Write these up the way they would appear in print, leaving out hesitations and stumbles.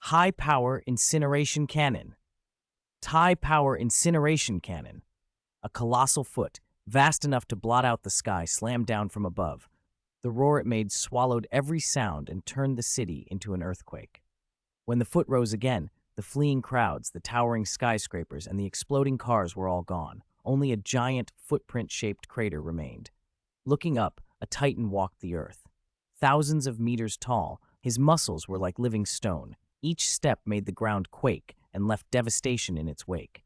High power incineration cannon. High power incineration cannon. A colossal foot, vast enough to blot out the sky, slammed down from above. The roar it made swallowed every sound and turned the city into an earthquake. When the foot rose again, the fleeing crowds, the towering skyscrapers, and the exploding cars were all gone. Only a giant, footprint-shaped crater remained. Looking up, a titan walked the earth. Thousands of meters tall, his muscles were like living stone. Each step made the ground quake and left devastation in its wake.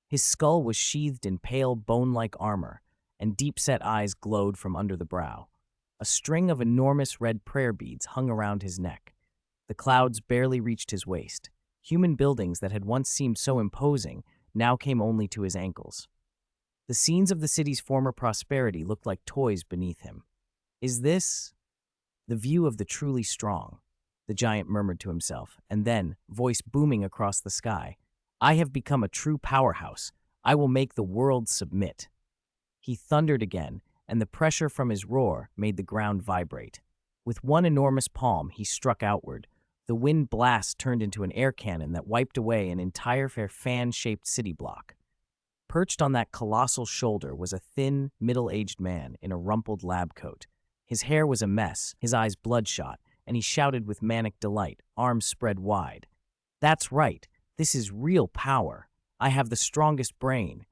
His skull was sheathed in pale, bone-like armor, and deep-set eyes glowed from under the brow. A string of enormous red prayer beads hung around his neck. The clouds barely reached his waist. Human buildings that had once seemed so imposing now came only to his ankles. The scenes of the city's former prosperity looked like toys beneath him. "Is this the view of the truly strong?" the giant murmured to himself, and then, voice booming across the sky, "I have become a true powerhouse. I will make the world submit." He thundered again, and the pressure from his roar made the ground vibrate. With one enormous palm, he struck outward. The wind blast turned into an air cannon that wiped away an entire fan-shaped city block. Perched on that colossal shoulder was a thin, middle-aged man in a rumpled lab coat. His hair was a mess, his eyes bloodshot, and he shouted with manic delight, arms spread wide. "That's right. This is real power. I have the strongest brain.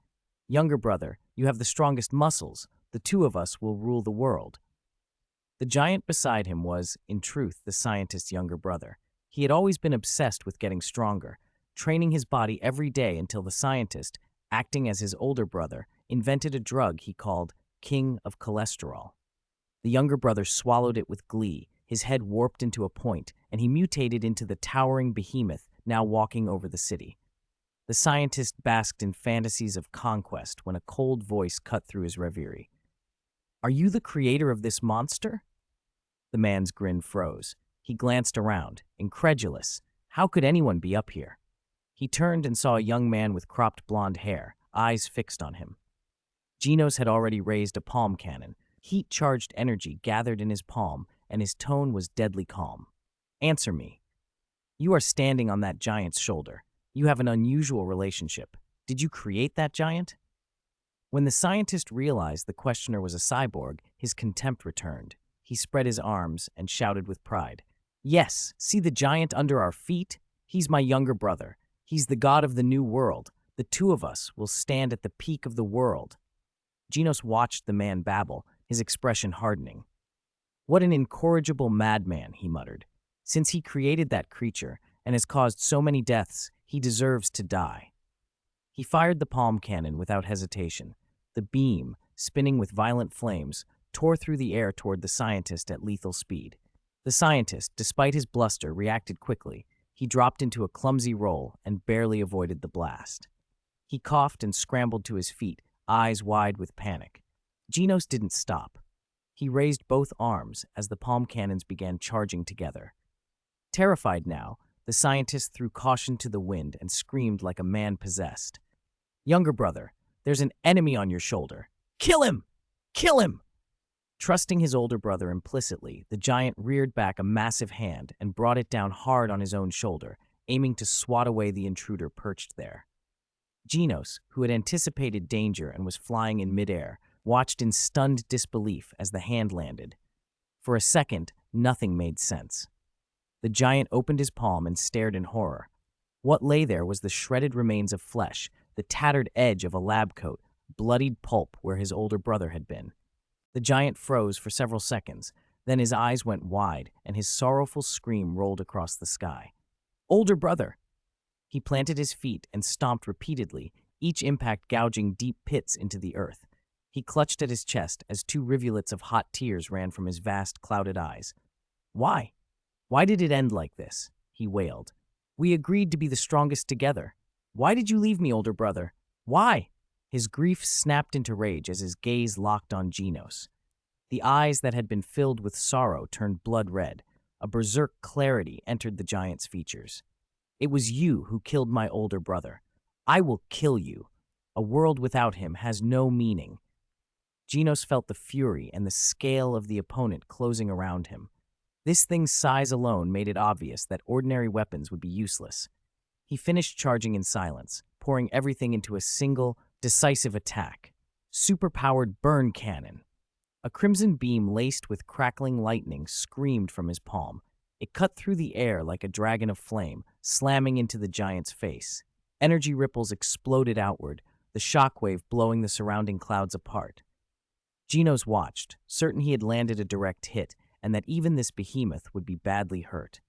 Younger brother, you have the strongest muscles. The two of us will rule the world." The giant beside him was, in truth, the scientist's younger brother. He had always been obsessed with getting stronger, training his body every day until the scientist, acting as his older brother, invented a drug he called King of Cholesterol. The younger brother swallowed it with glee, his head warped into a point, and he mutated into the towering behemoth now walking over the city. The scientist basked in fantasies of conquest when a cold voice cut through his reverie. "Are you the creator of this monster?" The man's grin froze. He glanced around, incredulous. How could anyone be up here? He turned and saw a young man with cropped blonde hair, eyes fixed on him. Genos had already raised a palm cannon. Heat-charged energy gathered in his palm, and his tone was deadly calm. "Answer me. You are standing on that giant's shoulder. You have an unusual relationship. Did you create that giant?" When the scientist realized the questioner was a cyborg, his contempt returned. He spread his arms and shouted with pride. "Yes, see the giant under our feet? He's my younger brother. He's the god of the new world. The two of us will stand at the peak of the world." Genos watched the man babble, his expression hardening. "What an incorrigible madman," he muttered. "Since he created that creature and has caused so many deaths, he deserves to die." He fired the palm cannon without hesitation. The beam, spinning with violent flames, tore through the air toward the scientist at lethal speed. The scientist, despite his bluster, reacted quickly. He dropped into a clumsy roll and barely avoided the blast. He coughed and scrambled to his feet, eyes wide with panic. Genos didn't stop. He raised both arms as the palm cannons began charging together. Terrified now, the scientist threw caution to the wind and screamed like a man possessed. "Younger brother, there's an enemy on your shoulder. Kill him! Kill him!" Trusting his older brother implicitly, the giant reared back a massive hand and brought it down hard on his own shoulder, aiming to swat away the intruder perched there. Genos, who had anticipated danger and was flying in midair, watched in stunned disbelief as the hand landed. For a second, nothing made sense. The giant opened his palm and stared in horror. What lay there was the shredded remains of flesh, the tattered edge of a lab coat, bloodied pulp where his older brother had been. The giant froze for several seconds, then his eyes went wide and his sorrowful scream rolled across the sky. "Older brother!" He planted his feet and stomped repeatedly, each impact gouging deep pits into the earth. He clutched at his chest as two rivulets of hot tears ran from his vast, clouded eyes. "Why? Why did it end like this?" he wailed. "We agreed to be the strongest together. Why did you leave me, older brother? Why?" His grief snapped into rage as his gaze locked on Genos. The eyes that had been filled with sorrow turned blood red. A berserk clarity entered the giant's features. "It was you who killed my older brother. I will kill you. A world without him has no meaning." Genos felt the fury and the scale of the opponent closing around him. This thing's size alone made it obvious that ordinary weapons would be useless. He finished charging in silence, pouring everything into a single, decisive attack. Superpowered burn cannon. A crimson beam laced with crackling lightning screamed from his palm. It cut through the air like a dragon of flame, slamming into the giant's face. Energy ripples exploded outward, the shockwave blowing the surrounding clouds apart. Genos watched, certain he had landed a direct hit, and that even this behemoth would be badly hurt.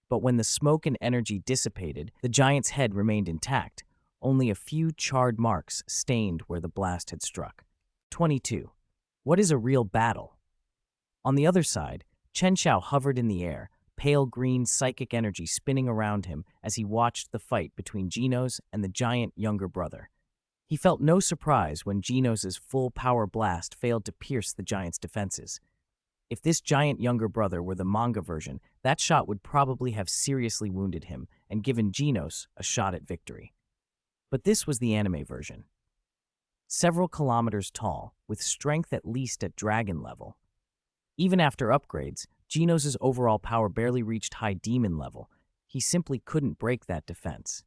But when the smoke and energy dissipated, the giant's head remained intact, only a few charred marks stained where the blast had struck. 22. What is a real battle? On the other side, Chen Xiao hovered in the air, pale green psychic energy spinning around him as he watched the fight between Genos and the giant younger brother. He felt no surprise when Genos' full power blast failed to pierce the giant's defenses. If this giant younger brother were the manga version, that shot would probably have seriously wounded him and given Genos a shot at victory. But this was the anime version. Several kilometers tall, with strength at least at dragon level. Even after upgrades, Genos' overall power barely reached high demon level. He simply couldn't break that defense.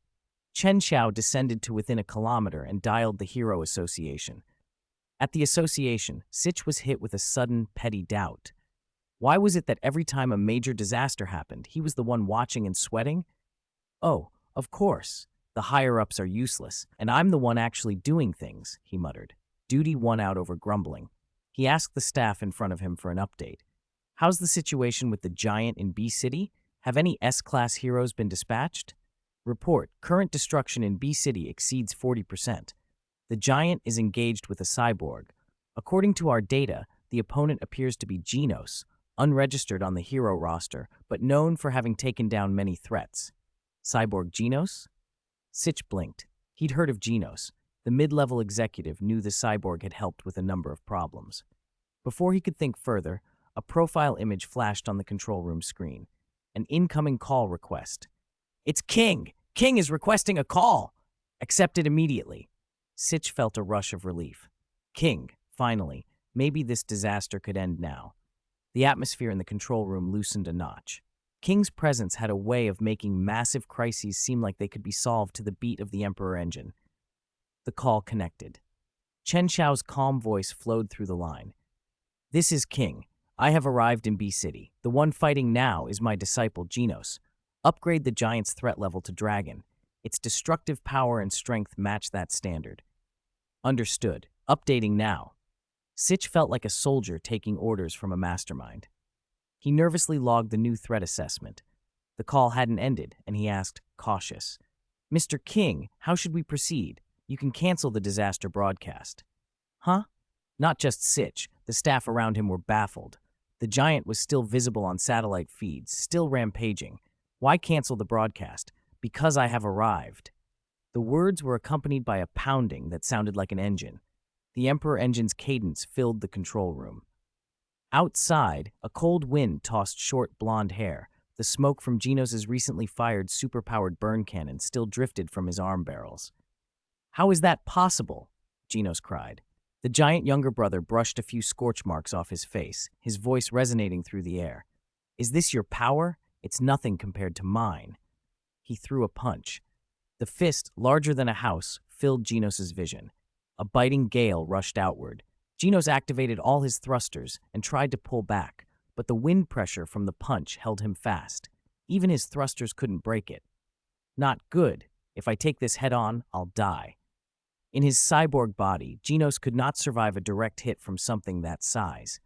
Chen Xiao descended to within a kilometer and dialed the Hero Association. At the association, Sitch was hit with a sudden, petty doubt. Why was it that every time a major disaster happened, he was the one watching and sweating? Oh, of course. The higher-ups are useless, and I'm the one actually doing things, he muttered. Duty won out over grumbling. He asked the staff in front of him for an update. How's the situation with the giant in B City? Have any S-class heroes been dispatched? Report, current destruction in B City exceeds 40%. The giant is engaged with a cyborg. According to our data, the opponent appears to be Genos, unregistered on the hero roster, but known for having taken down many threats. Cyborg Genos? Sitch blinked. He'd heard of Genos. The mid-level executive knew the cyborg had helped with a number of problems. Before he could think further, a profile image flashed on the control room screen. An incoming call request. It's King! King is requesting a call! Accept it immediately. Sitch felt a rush of relief. King, finally. Maybe this disaster could end now. The atmosphere in the control room loosened a notch. King's presence had a way of making massive crises seem like they could be solved to the beat of the Emperor engine. The call connected. Chen Xiao's calm voice flowed through the line. This is King. I have arrived in B City. The one fighting now is my disciple Genos. Upgrade the giant's threat level to Dragon. Its destructive power and strength match that standard. Understood. Updating now. Sitch felt like a soldier taking orders from a mastermind. He nervously logged the new threat assessment. The call hadn't ended, and he asked, cautious, Mr. King, how should we proceed? You can cancel the disaster broadcast. Huh? Not just Sitch. The staff around him were baffled. The giant was still visible on satellite feeds, still rampaging. Why cancel the broadcast? Because I have arrived. The words were accompanied by a pounding that sounded like an engine. The Emperor engine's cadence filled the control room. Outside, a cold wind tossed short blonde hair. The smoke from Genos' recently fired superpowered burn cannon still drifted from his arm barrels. How is that possible? Genos cried. The giant younger brother brushed a few scorch marks off his face, his voice resonating through the air. Is this your power? It's nothing compared to mine. He threw a punch. The fist, larger than a house, filled Genos' vision. A biting gale rushed outward. Genos activated all his thrusters and tried to pull back, but the wind pressure from the punch held him fast. Even his thrusters couldn't break it. Not good. If I take this head-on, I'll die. In his cyborg body, Genos could not survive a direct hit from something that size.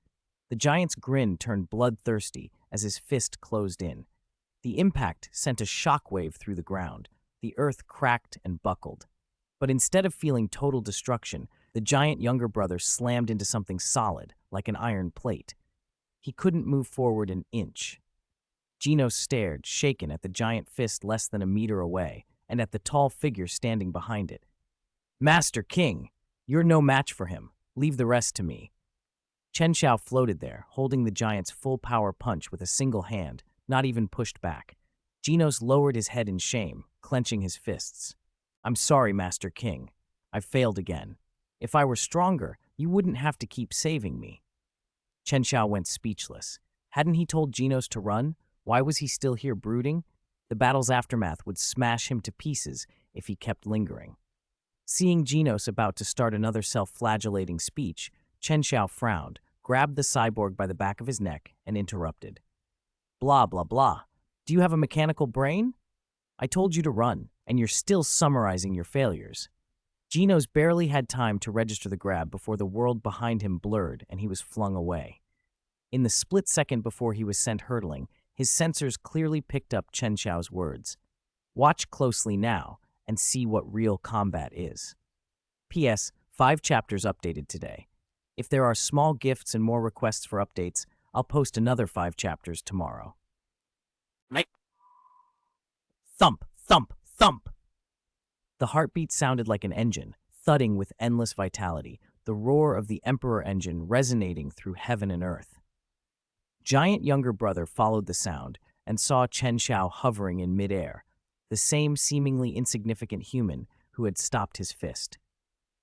The giant's grin turned bloodthirsty as his fist closed in. The impact sent a shockwave through the ground. The earth cracked and buckled. But instead of feeling total destruction, the giant younger brother slammed into something solid, like an iron plate. He couldn't move forward an inch. Genos stared, shaken, at the giant fist less than a meter away, and at the tall figure standing behind it. Master King, you're no match for him. Leave the rest to me. Chen Xiao floated there, holding the giant's full power punch with a single hand, not even pushed back. Genos lowered his head in shame, clenching his fists. I'm sorry, Master King. I've failed again. If I were stronger, you wouldn't have to keep saving me. Chen Xiao went speechless. Hadn't he told Genos to run? Why was he still here brooding? The battle's aftermath would smash him to pieces if he kept lingering. Seeing Genos about to start another self-flagellating speech, Chen Xiao frowned, grabbed the cyborg by the back of his neck, and interrupted. Blah, blah, blah. Do you have a mechanical brain? I told you to run, and you're still summarizing your failures. Genos barely had time to register the grab before the world behind him blurred and he was flung away. In the split second before he was sent hurtling, his sensors clearly picked up Chen Xiao's words. Watch closely now and see what real combat is. P.S. 5 chapters updated today. If there are small gifts and more requests for updates, I'll post another 5 chapters tomorrow. Thump, thump, thump! The heartbeat sounded like an engine, thudding with endless vitality, the roar of the Emperor engine resonating through heaven and earth. Giant younger brother followed the sound and saw Chen Xiao hovering in midair, the same seemingly insignificant human who had stopped his fist.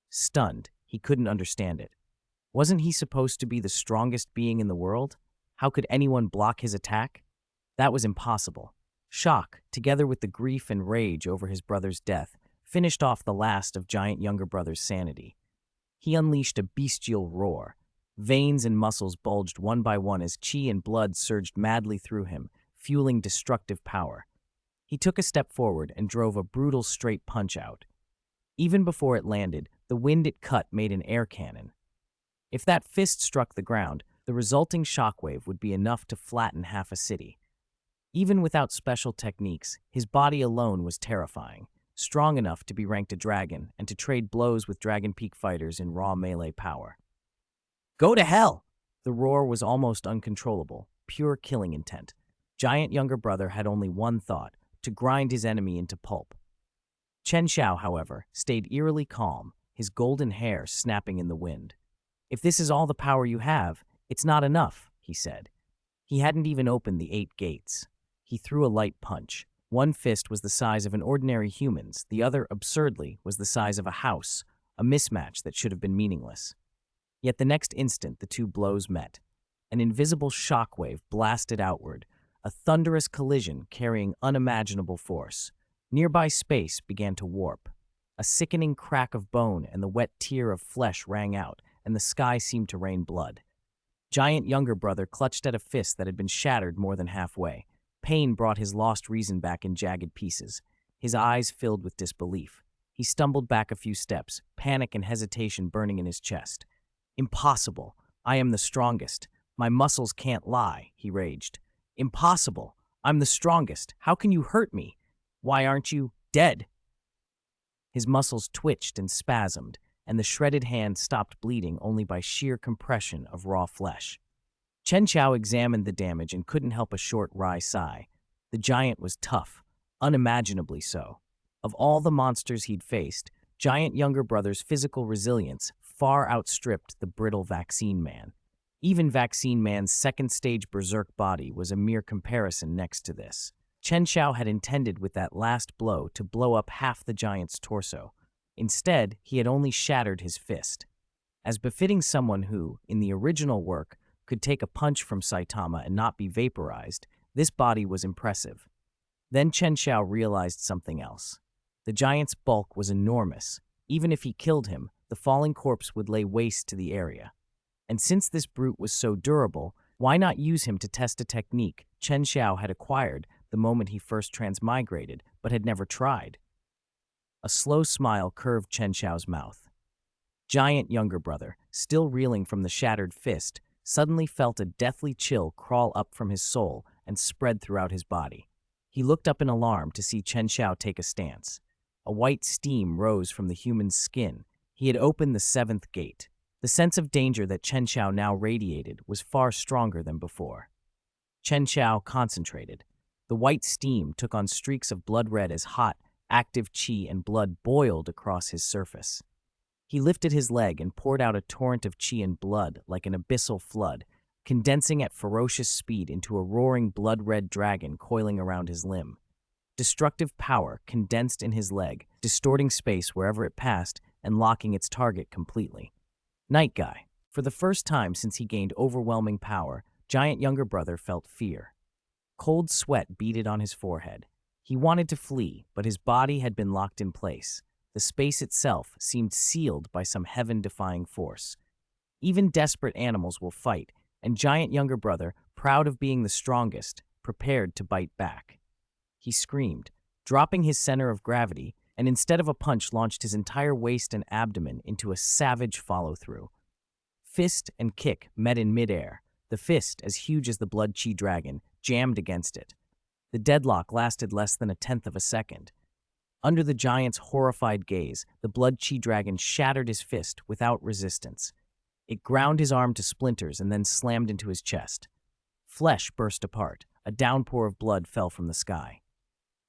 Stunned, he couldn't understand it. Wasn't he supposed to be the strongest being in the world? How could anyone block his attack? That was impossible. Shock, together with the grief and rage over his brother's death, finished off the last of giant younger brother's sanity. He unleashed a bestial roar. Veins and muscles bulged one by one as chi and blood surged madly through him, fueling destructive power. He took a step forward and drove a brutal straight punch out. Even before it landed, the wind it cut made an air cannon. If that fist struck the ground, the resulting shockwave would be enough to flatten half a city. Even without special techniques, his body alone was terrifying, strong enough to be ranked a dragon and to trade blows with Dragon Peak fighters in raw melee power. Go to hell! The roar was almost uncontrollable, pure killing intent. Giant younger brother had only one thought, to grind his enemy into pulp. Chen Xiao, however, stayed eerily calm, his golden hair snapping in the wind. If this is all the power you have, it's not enough, he said. He hadn't even opened the 8 gates. He threw a light punch. One fist was the size of an ordinary human's, the other, absurdly, was the size of a house, a mismatch that should have been meaningless. Yet the next instant the two blows met. An invisible shockwave blasted outward, a thunderous collision carrying unimaginable force. Nearby space began to warp. A sickening crack of bone and the wet tear of flesh rang out, and the sky seemed to rain blood. Giant younger brother clutched at a fist that had been shattered more than halfway. Pain brought his lost reason back in jagged pieces. His eyes filled with disbelief. He stumbled back a few steps, panic and hesitation burning in his chest. Impossible. I am the strongest. My muscles can't lie, he raged. Impossible. I'm the strongest. How can you hurt me? Why aren't you dead? His muscles twitched and spasmed, and the shredded hand stopped bleeding only by sheer compression of raw flesh. Chen Xiao examined the damage and couldn't help a short, wry sigh. The giant was tough, unimaginably so. Of all the monsters he'd faced, giant younger brother's physical resilience far outstripped the brittle Vaccine Man. Even Vaccine Man's second-stage berserk body was a mere comparison next to this. Chen Xiao had intended with that last blow to blow up half the giant's torso. Instead, he had only shattered his fist. As befitting someone who, in the original work, could take a punch from Saitama and not be vaporized, this body was impressive. Then Chen Xiao realized something else. The giant's bulk was enormous. Even if he killed him, the falling corpse would lay waste to the area. And since this brute was so durable, why not use him to test a technique Chen Xiao had acquired the moment he first transmigrated, but had never tried? A slow smile curved Chen Xiao's mouth. Giant younger brother, still reeling from the shattered fist, suddenly felt a deathly chill crawl up from his soul and spread throughout his body. He looked up in alarm to see Chen Xiao take a stance. A white steam rose from the human's skin. He had opened the 7th gate. The sense of danger that Chen Xiao now radiated was far stronger than before. Chen Xiao concentrated. The white steam took on streaks of blood red as hot, active chi and blood boiled across his surface. He lifted his leg and poured out a torrent of chi and blood like an abyssal flood, condensing at ferocious speed into a roaring blood-red dragon coiling around his limb. Destructive power condensed in his leg, distorting space wherever it passed and locking its target completely. Night Guy. For the first time since he gained overwhelming power, Giant younger brother felt fear. Cold sweat beaded on his forehead. He wanted to flee, but his body had been locked in place. The space itself seemed sealed by some heaven-defying force. Even desperate animals will fight, and giant younger brother, proud of being the strongest, prepared to bite back. He screamed, dropping his center of gravity, and instead of a punch launched his entire waist and abdomen into a savage follow-through. Fist and kick met in midair, the fist, as huge as the blood chi dragon, jammed against it. The deadlock lasted less than a tenth of a second. Under the giant's horrified gaze, the blood chi dragon shattered his fist without resistance. It ground his arm to splinters and then slammed into his chest. Flesh burst apart. A downpour of blood fell from the sky.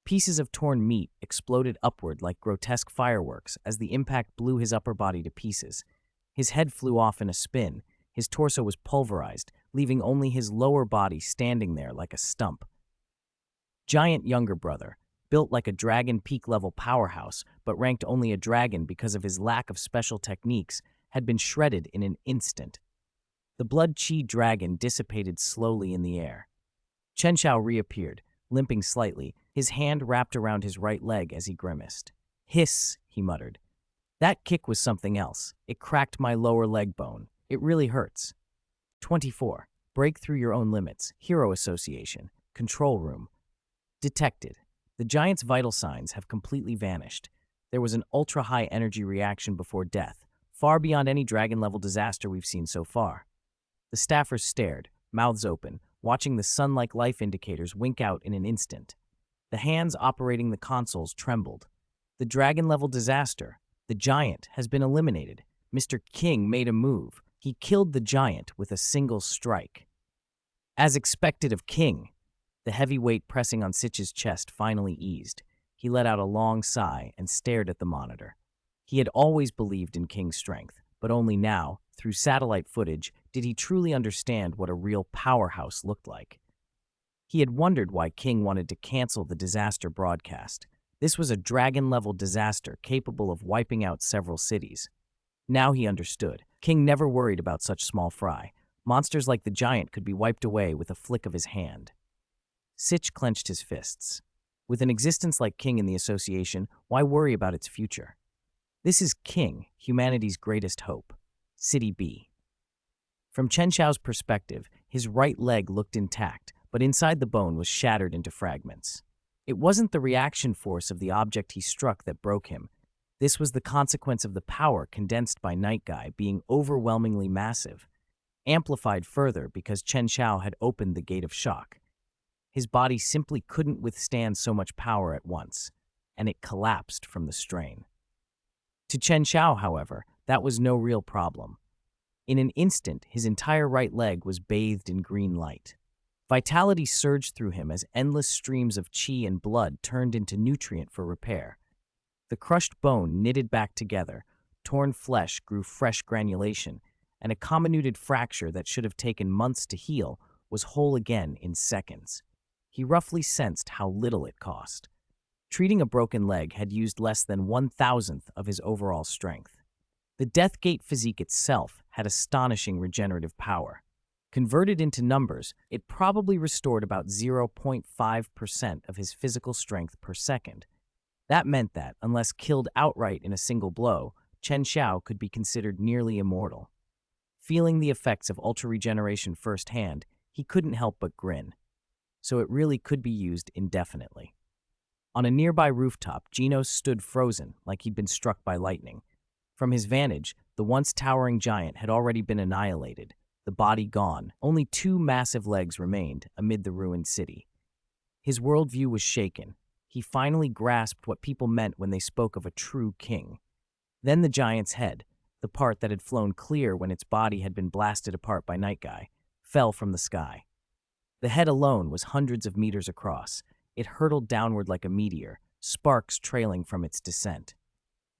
Pieces of torn meat exploded upward like grotesque fireworks as the impact blew his upper body to pieces. His head flew off in a spin. His torso was pulverized, leaving only his lower body standing there like a stump. Giant younger brother, built like a dragon peak-level powerhouse, but ranked only a dragon because of his lack of special techniques, had been shredded in an instant. The blood chi dragon dissipated slowly in the air. Chen Xiao reappeared, limping slightly, his hand wrapped around his right leg as he grimaced. "Hiss," he muttered. "That kick was something else. It cracked my lower leg bone. It really hurts." 24. Break through your own limits. Hero Association. Control room. Detected. The giant's vital signs have completely vanished. There was an ultra-high energy reaction before death, far beyond any dragon-level disaster we've seen so far. The staffers stared, mouths open, watching the sun-like life indicators wink out in an instant. The hands operating the consoles trembled. The dragon-level disaster. The giant has been eliminated. Mr. King made a move. He killed the giant with a single strike. As expected of King, the heavy weight pressing on Sitch's chest finally eased. He let out a long sigh and stared at the monitor. He had always believed in King's strength, but only now, through satellite footage, did he truly understand what a real powerhouse looked like. He had wondered why King wanted to cancel the disaster broadcast. This was a dragon-level disaster capable of wiping out several cities. Now he understood. King never worried about such small fry. Monsters like the giant could be wiped away with a flick of his hand. Sitch clenched his fists. With an existence like King in the association, why worry about its future? This is King, humanity's greatest hope. City B. From Chen Xiao's perspective, his right leg looked intact, but inside the bone was shattered into fragments. It wasn't the reaction force of the object he struck that broke him. This was the consequence of the power condensed by Night Guy being overwhelmingly massive, amplified further because Chen Xiao had opened the gate of shock. His body simply couldn't withstand so much power at once, and it collapsed from the strain. To Chen Xiao, however, that was no real problem. In an instant, his entire right leg was bathed in green light. Vitality surged through him as endless streams of qi and blood turned into nutrient for repair. The crushed bone knitted back together, torn flesh grew fresh granulation, and a comminuted fracture that should have taken months to heal was whole again in seconds. He roughly sensed how little it cost. Treating a broken leg had used less than 1,000th of his overall strength. The Deathgate physique itself had astonishing regenerative power. Converted into numbers, it probably restored about 0.5% of his physical strength per second. That meant that, unless killed outright in a single blow, Chen Xiao could be considered nearly immortal. Feeling the effects of ultra-regeneration firsthand, he couldn't help but grin. So it really could be used indefinitely. On a nearby rooftop, Genos stood frozen, like he'd been struck by lightning. From his vantage, the once towering giant had already been annihilated, the body gone. Only 2 massive legs remained amid the ruined city. His worldview was shaken. He finally grasped what people meant when they spoke of a true king. Then the giant's head, the part that had flown clear when its body had been blasted apart by Night Guy, fell from the sky. The head alone was hundreds of meters across. It hurtled downward like a meteor, sparks trailing from its descent.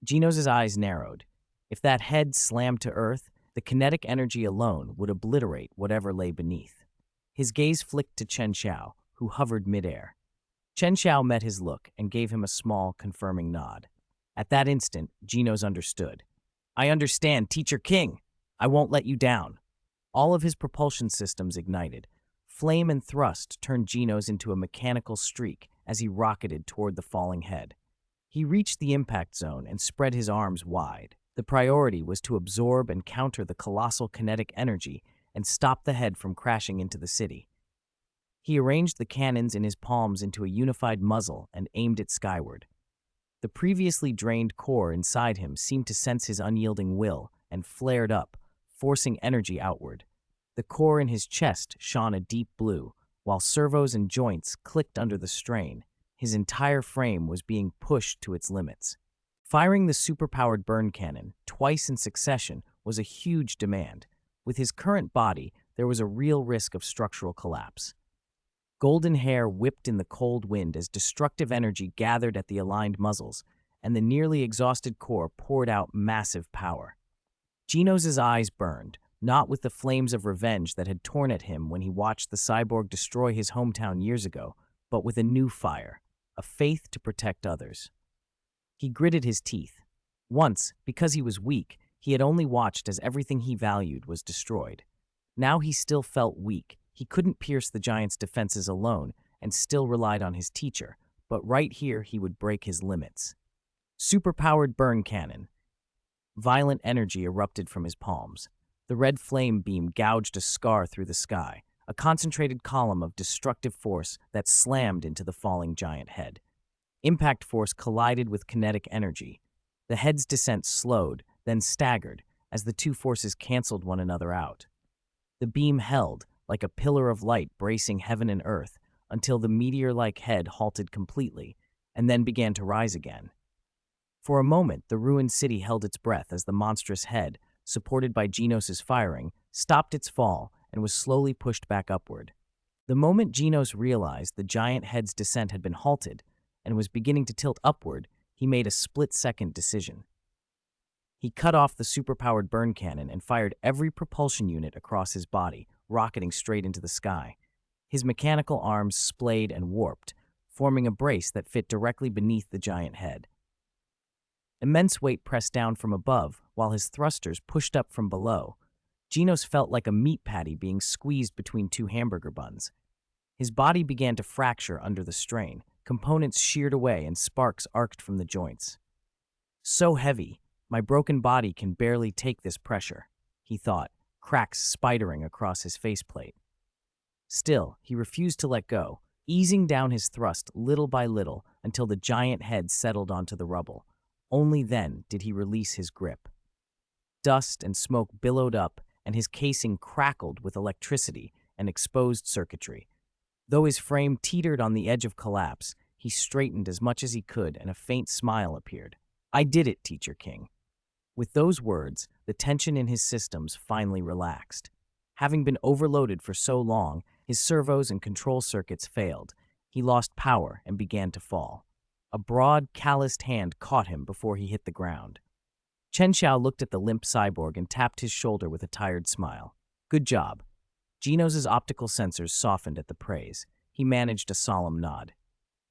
Genos' eyes narrowed. If that head slammed to Earth, the kinetic energy alone would obliterate whatever lay beneath. His gaze flicked to Chen Xiao, who hovered midair. Chen Xiao met his look and gave him a small, confirming nod. At that instant, Genos understood. "I understand, Teacher King. I won't let you down." All of his propulsion systems ignited. Flame and thrust turned Genos into a mechanical streak as he rocketed toward the falling head. He reached the impact zone and spread his arms wide. The priority was to absorb and counter the colossal kinetic energy and stop the head from crashing into the city. He arranged the cannons in his palms into a unified muzzle and aimed it skyward. The previously drained core inside him seemed to sense his unyielding will and flared up, forcing energy outward. The core in his chest shone a deep blue, while servos and joints clicked under the strain. His entire frame was being pushed to its limits. Firing the superpowered burn cannon twice in succession was a huge demand. With his current body, there was a real risk of structural collapse. Golden hair whipped in the cold wind as destructive energy gathered at the aligned muzzles, and the nearly exhausted core poured out massive power. Genos' eyes burned, not with the flames of revenge that had torn at him when he watched the cyborg destroy his hometown years ago, but with a new fire, a faith to protect others. He gritted his teeth. Once, because he was weak, he had only watched as everything he valued was destroyed. Now he still felt weak. He couldn't pierce the giant's defenses alone and still relied on his teacher, but right here he would break his limits. Superpowered burn cannon. Violent energy erupted from his palms. The red flame beam gouged a scar through the sky, a concentrated column of destructive force that slammed into the falling giant head. Impact force collided with kinetic energy. The head's descent slowed, then staggered, as the two forces canceled one another out. The beam held, like a pillar of light bracing heaven and earth, until the meteor-like head halted completely, and then began to rise again. For a moment, the ruined city held its breath as the monstrous head, supported by Genos' firing, stopped its fall and was slowly pushed back upward. The moment Genos realized the giant head's descent had been halted and was beginning to tilt upward, he made a split-second decision. He cut off the superpowered burn cannon and fired every propulsion unit across his body, rocketing straight into the sky. His mechanical arms splayed and warped, forming a brace that fit directly beneath the giant head. Immense weight pressed down from above, while his thrusters pushed up from below. Genos felt like a meat patty being squeezed between two hamburger buns. His body began to fracture under the strain. Components sheared away and sparks arced from the joints. So heavy, my broken body can barely take this pressure, he thought, cracks spidering across his faceplate. Still, he refused to let go, easing down his thrust little by little until the giant head settled onto the rubble. Only then did he release his grip. Dust and smoke billowed up, and his casing crackled with electricity and exposed circuitry. Though his frame teetered on the edge of collapse, he straightened as much as he could, and a faint smile appeared. "I did it, Teacher King." With those words, the tension in his systems finally relaxed. Having been overloaded for so long, his servos and control circuits failed. He lost power and began to fall. A broad, calloused hand caught him before he hit the ground. Chen Xiao looked at the limp cyborg and tapped his shoulder with a tired smile. "Good job." Genos' optical sensors softened at the praise. He managed a solemn nod.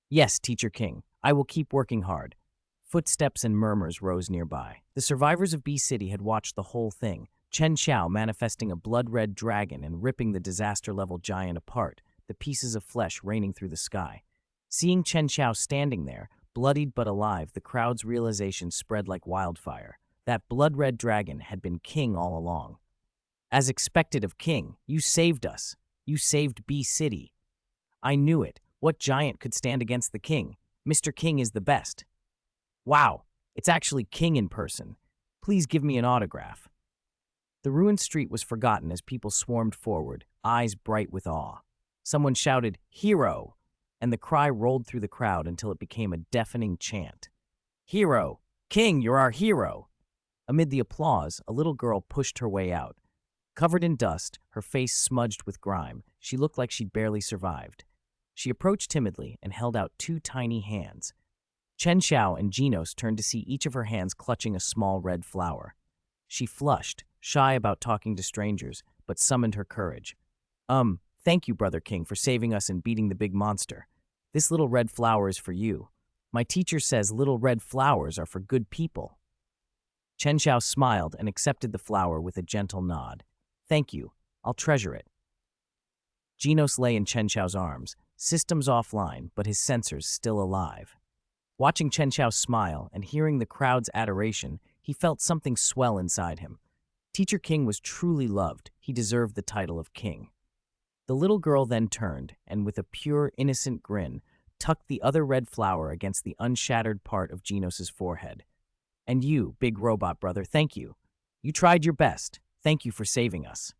"Yes, Teacher King, I will keep working hard." Footsteps and murmurs rose nearby. The survivors of B City had watched the whole thing, Chen Xiao manifesting a blood-red dragon and ripping the disaster-level giant apart, the pieces of flesh raining through the sky. Seeing Chen Xiao standing there, bloodied but alive, the crowd's realization spread like wildfire. That blood-red dragon had been King all along. "As expected of King, you saved us. You saved B City." "I knew it. What giant could stand against the King? Mr. King is the best." "Wow, it's actually King in person. Please give me an autograph." The ruined street was forgotten as people swarmed forward, eyes bright with awe. Someone shouted, "Hero!" and the cry rolled through the crowd until it became a deafening chant. "Hero! King, you're our hero!" Amid the applause, a little girl pushed her way out. Covered in dust, her face smudged with grime, she looked like she'd barely survived. She approached timidly and held out two tiny hands. Chen Xiao and Genos turned to see each of her hands clutching a small red flower. She flushed, shy about talking to strangers, but summoned her courage. Thank you, Brother King, for saving us and beating the big monster. This little red flower is for you. My teacher says little red flowers are for good people." Chen Xiao smiled and accepted the flower with a gentle nod. "Thank you. I'll treasure it." Genos lay in Chen Xiao's arms, systems offline, but his sensors still alive. Watching Chen Xiao smile and hearing the crowd's adoration, he felt something swell inside him. Teacher King was truly loved. He deserved the title of king. The little girl then turned, and with a pure, innocent grin, tucked the other red flower against the unshattered part of Genos's forehead. And you, big robot brother, thank you. You tried your best. Thank you for saving us.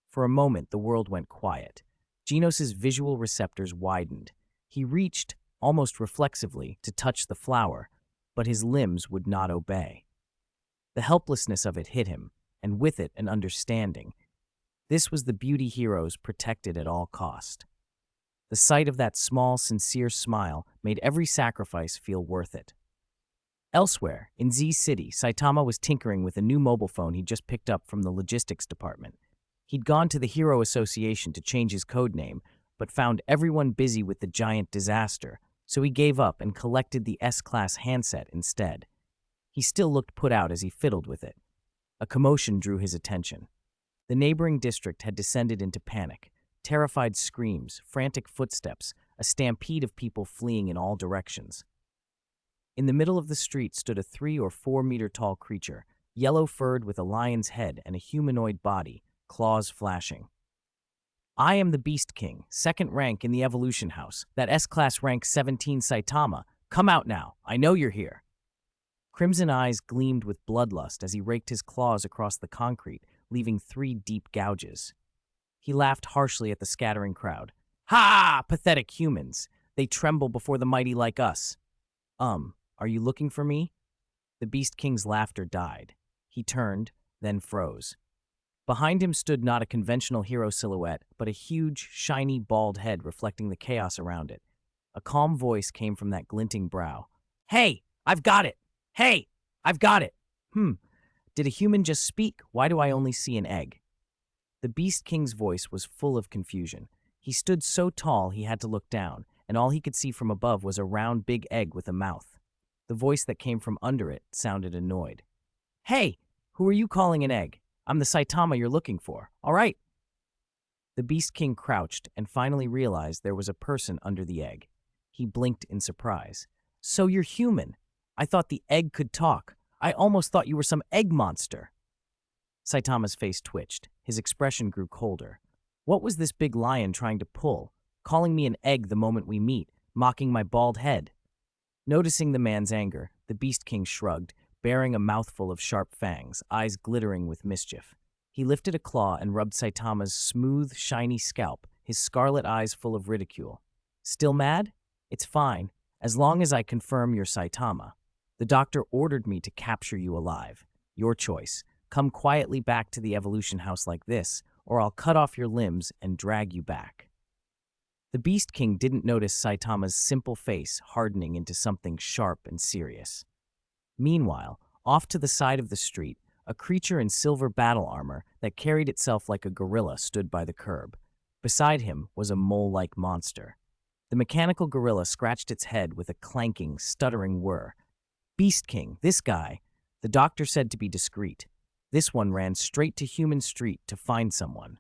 For a moment, the world went quiet. Genos's visual receptors widened. He reached, almost reflexively, to touch the flower, but his limbs would not obey. The helplessness of it hit him, and with it an understanding. This was the beauty heroes protected at all cost. The sight of that small, sincere smile made every sacrifice feel worth it. Elsewhere, in Z City, Saitama was tinkering with a new mobile phone he'd just picked up from the logistics department. He'd gone to the Hero Association to change his code name, but found everyone busy with the giant disaster, so he gave up and collected the S-Class handset instead. He still looked put out as he fiddled with it. A commotion drew his attention. The neighboring district had descended into panic. Terrified screams, frantic footsteps, a stampede of people fleeing in all directions. In the middle of the street stood a 3 or 4 meter tall creature, yellow-furred with a lion's head and a humanoid body, claws flashing. I am the Beast King, second rank in the Evolution House, that S-Class rank 17 Saitama. Come out now, I know you're here. Crimson eyes gleamed with bloodlust as he raked his claws across the concrete, leaving 3 deep gouges. He laughed harshly at the scattering crowd. Ha! Pathetic humans! They tremble before the mighty like us. Are you looking for me? The Beast King's laughter died. He turned, then froze. Behind him stood not a conventional hero silhouette, but a huge, shiny, bald head reflecting the chaos around it. A calm voice came from that glinting brow. Hey, I've got it! Hey, I've got it! Did a human just speak? Why do I only see an egg? The Beast King's voice was full of confusion. He stood so tall he had to look down, and all he could see from above was a round big egg with a mouth. The voice that came from under it sounded annoyed. Hey, who are you calling an egg? I'm the Saitama you're looking for, all right? The Beast King crouched and finally realized there was a person under the egg. He blinked in surprise. So you're human. I thought the egg could talk. I almost thought you were some egg monster. Saitama's face twitched. His expression grew colder. What was this big lion trying to pull? Calling me an egg the moment we meet, mocking my bald head. Noticing the man's anger, the Beast King shrugged, bearing a mouthful of sharp fangs, eyes glittering with mischief. He lifted a claw and rubbed Saitama's smooth, shiny scalp, his scarlet eyes full of ridicule. Still mad? It's fine, as long as I confirm you're Saitama. The doctor ordered me to capture you alive. Your choice. Come quietly back to the Evolution House like this, or I'll cut off your limbs and drag you back. The Beast King didn't notice Saitama's simple face hardening into something sharp and serious. Meanwhile, off to the side of the street, a creature in silver battle armor that carried itself like a gorilla stood by the curb. Beside him was a mole-like monster. The mechanical gorilla scratched its head with a clanking, stuttering whir. Beast King, this guy, the doctor said to be discreet. This one ran straight to Human Street to find someone.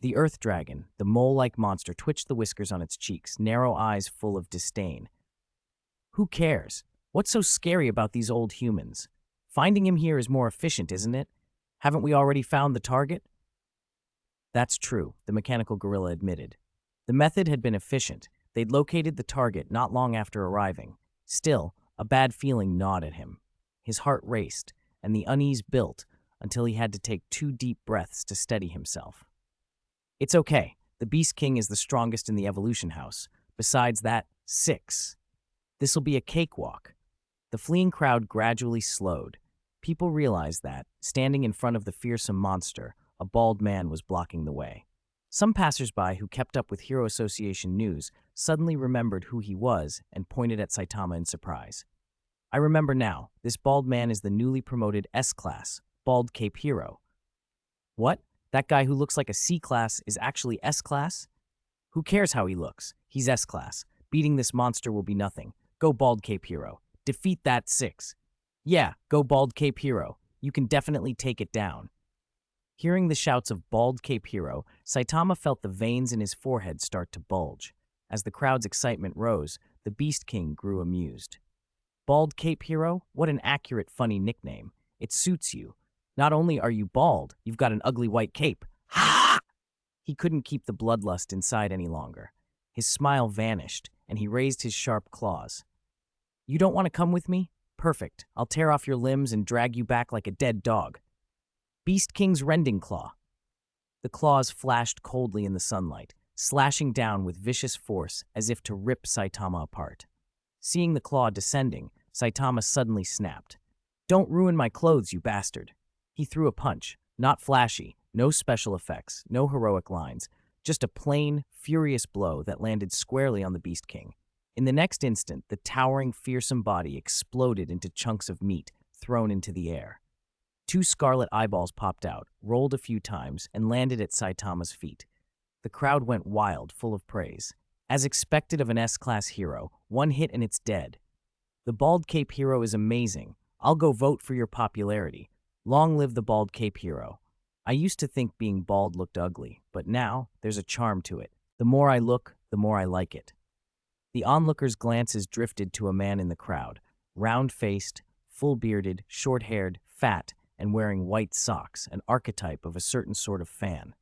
The Earth Dragon, the mole-like monster, twitched the whiskers on its cheeks, narrow eyes full of disdain. Who cares? What's so scary about these old humans? Finding him here is more efficient, isn't it? Haven't we already found the target? That's true, the mechanical gorilla admitted. The method had been efficient. They'd located the target not long after arriving. Still, a bad feeling gnawed at him. His heart raced, and the unease built until he had to take 2 deep breaths to steady himself. It's okay. The Beast King is the strongest in the Evolution House. Besides that, 6. This'll be a cakewalk. The fleeing crowd gradually slowed. People realized that, standing in front of the fearsome monster, a bald man was blocking the way. Some passersby who kept up with Hero Association news suddenly remembered who he was and pointed at Saitama in surprise. I remember now, this bald man is the newly promoted S-Class, Bald Cape Hero. What? That guy who looks like a C-Class is actually S-Class? Who cares how he looks? He's S-Class. Beating this monster will be nothing. Go Bald Cape Hero. Defeat that 6. Yeah, go Bald Cape Hero. You can definitely take it down. Hearing the shouts of Bald Cape Hero, Saitama felt the veins in his forehead start to bulge. As the crowd's excitement rose, the Beast King grew amused. Bald Cape Hero? What an accurate, funny nickname. It suits you. Not only are you bald, you've got an ugly white cape. Ha! He couldn't keep the bloodlust inside any longer. His smile vanished, and he raised his sharp claws. You don't want to come with me? Perfect. I'll tear off your limbs and drag you back like a dead dog. Beast King's rending claw. The claws flashed coldly in the sunlight, slashing down with vicious force as if to rip Saitama apart. Seeing the claw descending, Saitama suddenly snapped. Don't ruin my clothes, you bastard. He threw a punch, not flashy, no special effects, no heroic lines, just a plain, furious blow that landed squarely on the Beast King. In the next instant, the towering, fearsome body exploded into chunks of meat thrown into the air. Two scarlet eyeballs popped out, rolled a few times, and landed at Saitama's feet. The crowd went wild, full of praise. As expected of an S-class hero, one hit and it's dead. The Bald Cape Hero is amazing. I'll go vote for your popularity. Long live the Bald Cape Hero. I used to think being bald looked ugly, but now there's a charm to it. The more I look, the more I like it. The onlookers' glances drifted to a man in the crowd, round-faced, full-bearded, short-haired, fat, and wearing white socks, an archetype of a certain sort of fan.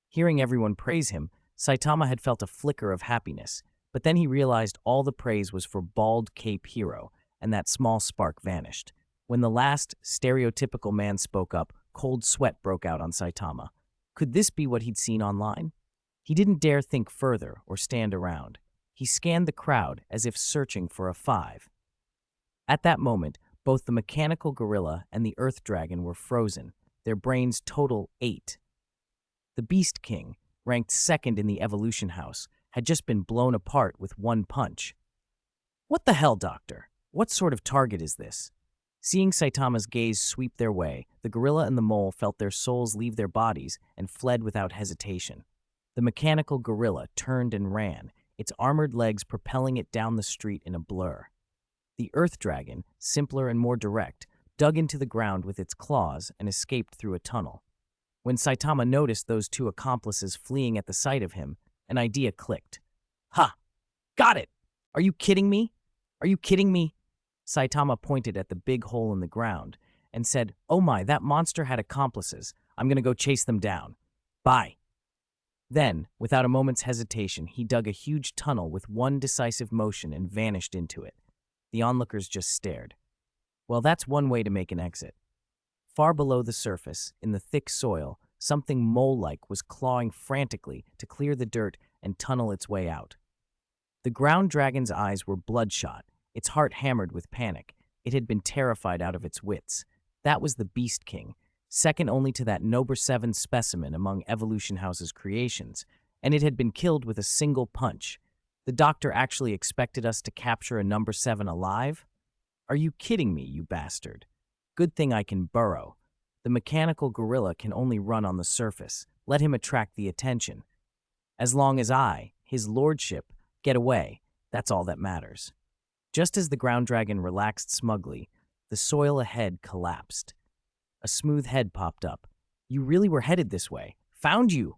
Hearing everyone praise him, Saitama had felt a flicker of happiness, but then he realized all the praise was for Bald Cape Hero, and that small spark vanished. When the last stereotypical man spoke up, cold sweat broke out on Saitama. Could this be what he'd seen online? He didn't dare think further or stand around. He scanned the crowd as if searching for a 5. At that moment, both the mechanical gorilla and the earth dragon were frozen, their brains total 8. The Beast King, ranked second in the evolution house, had just been blown apart with one punch. What the hell, Doctor? What sort of target is this? Seeing Saitama's gaze sweep their way, the gorilla and the mole felt their souls leave their bodies and fled without hesitation. The mechanical gorilla turned and ran, its armored legs propelling it down the street in a blur. The earth dragon, simpler and more direct, dug into the ground with its claws and escaped through a tunnel. When Saitama noticed those two accomplices fleeing at the sight of him, an idea clicked. Ha! Got it! Are you kidding me? Are you kidding me? Saitama pointed at the big hole in the ground and said, Oh my, that monster had accomplices. I'm gonna go chase them down. Bye. Then, without a moment's hesitation, he dug a huge tunnel with one decisive motion and vanished into it. The onlookers just stared. Well, that's one way to make an exit. Far below the surface, in the thick soil, something mole-like was clawing frantically to clear the dirt and tunnel its way out. The ground dragon's eyes were bloodshot, its heart hammered with panic. It had been terrified out of its wits. That was the Beast King, second only to that number 7 specimen among Evolution House's creations, and it had been killed with a single punch. The doctor actually expected us to capture a number 7 alive? Are you kidding me, you bastard? Good thing I can burrow. The mechanical gorilla can only run on the surface. Let him attract the attention. As long as I, his lordship, get away, that's all that matters. Just as the ground dragon relaxed smugly, the soil ahead collapsed. A smooth head popped up. You really were headed this way. Found you!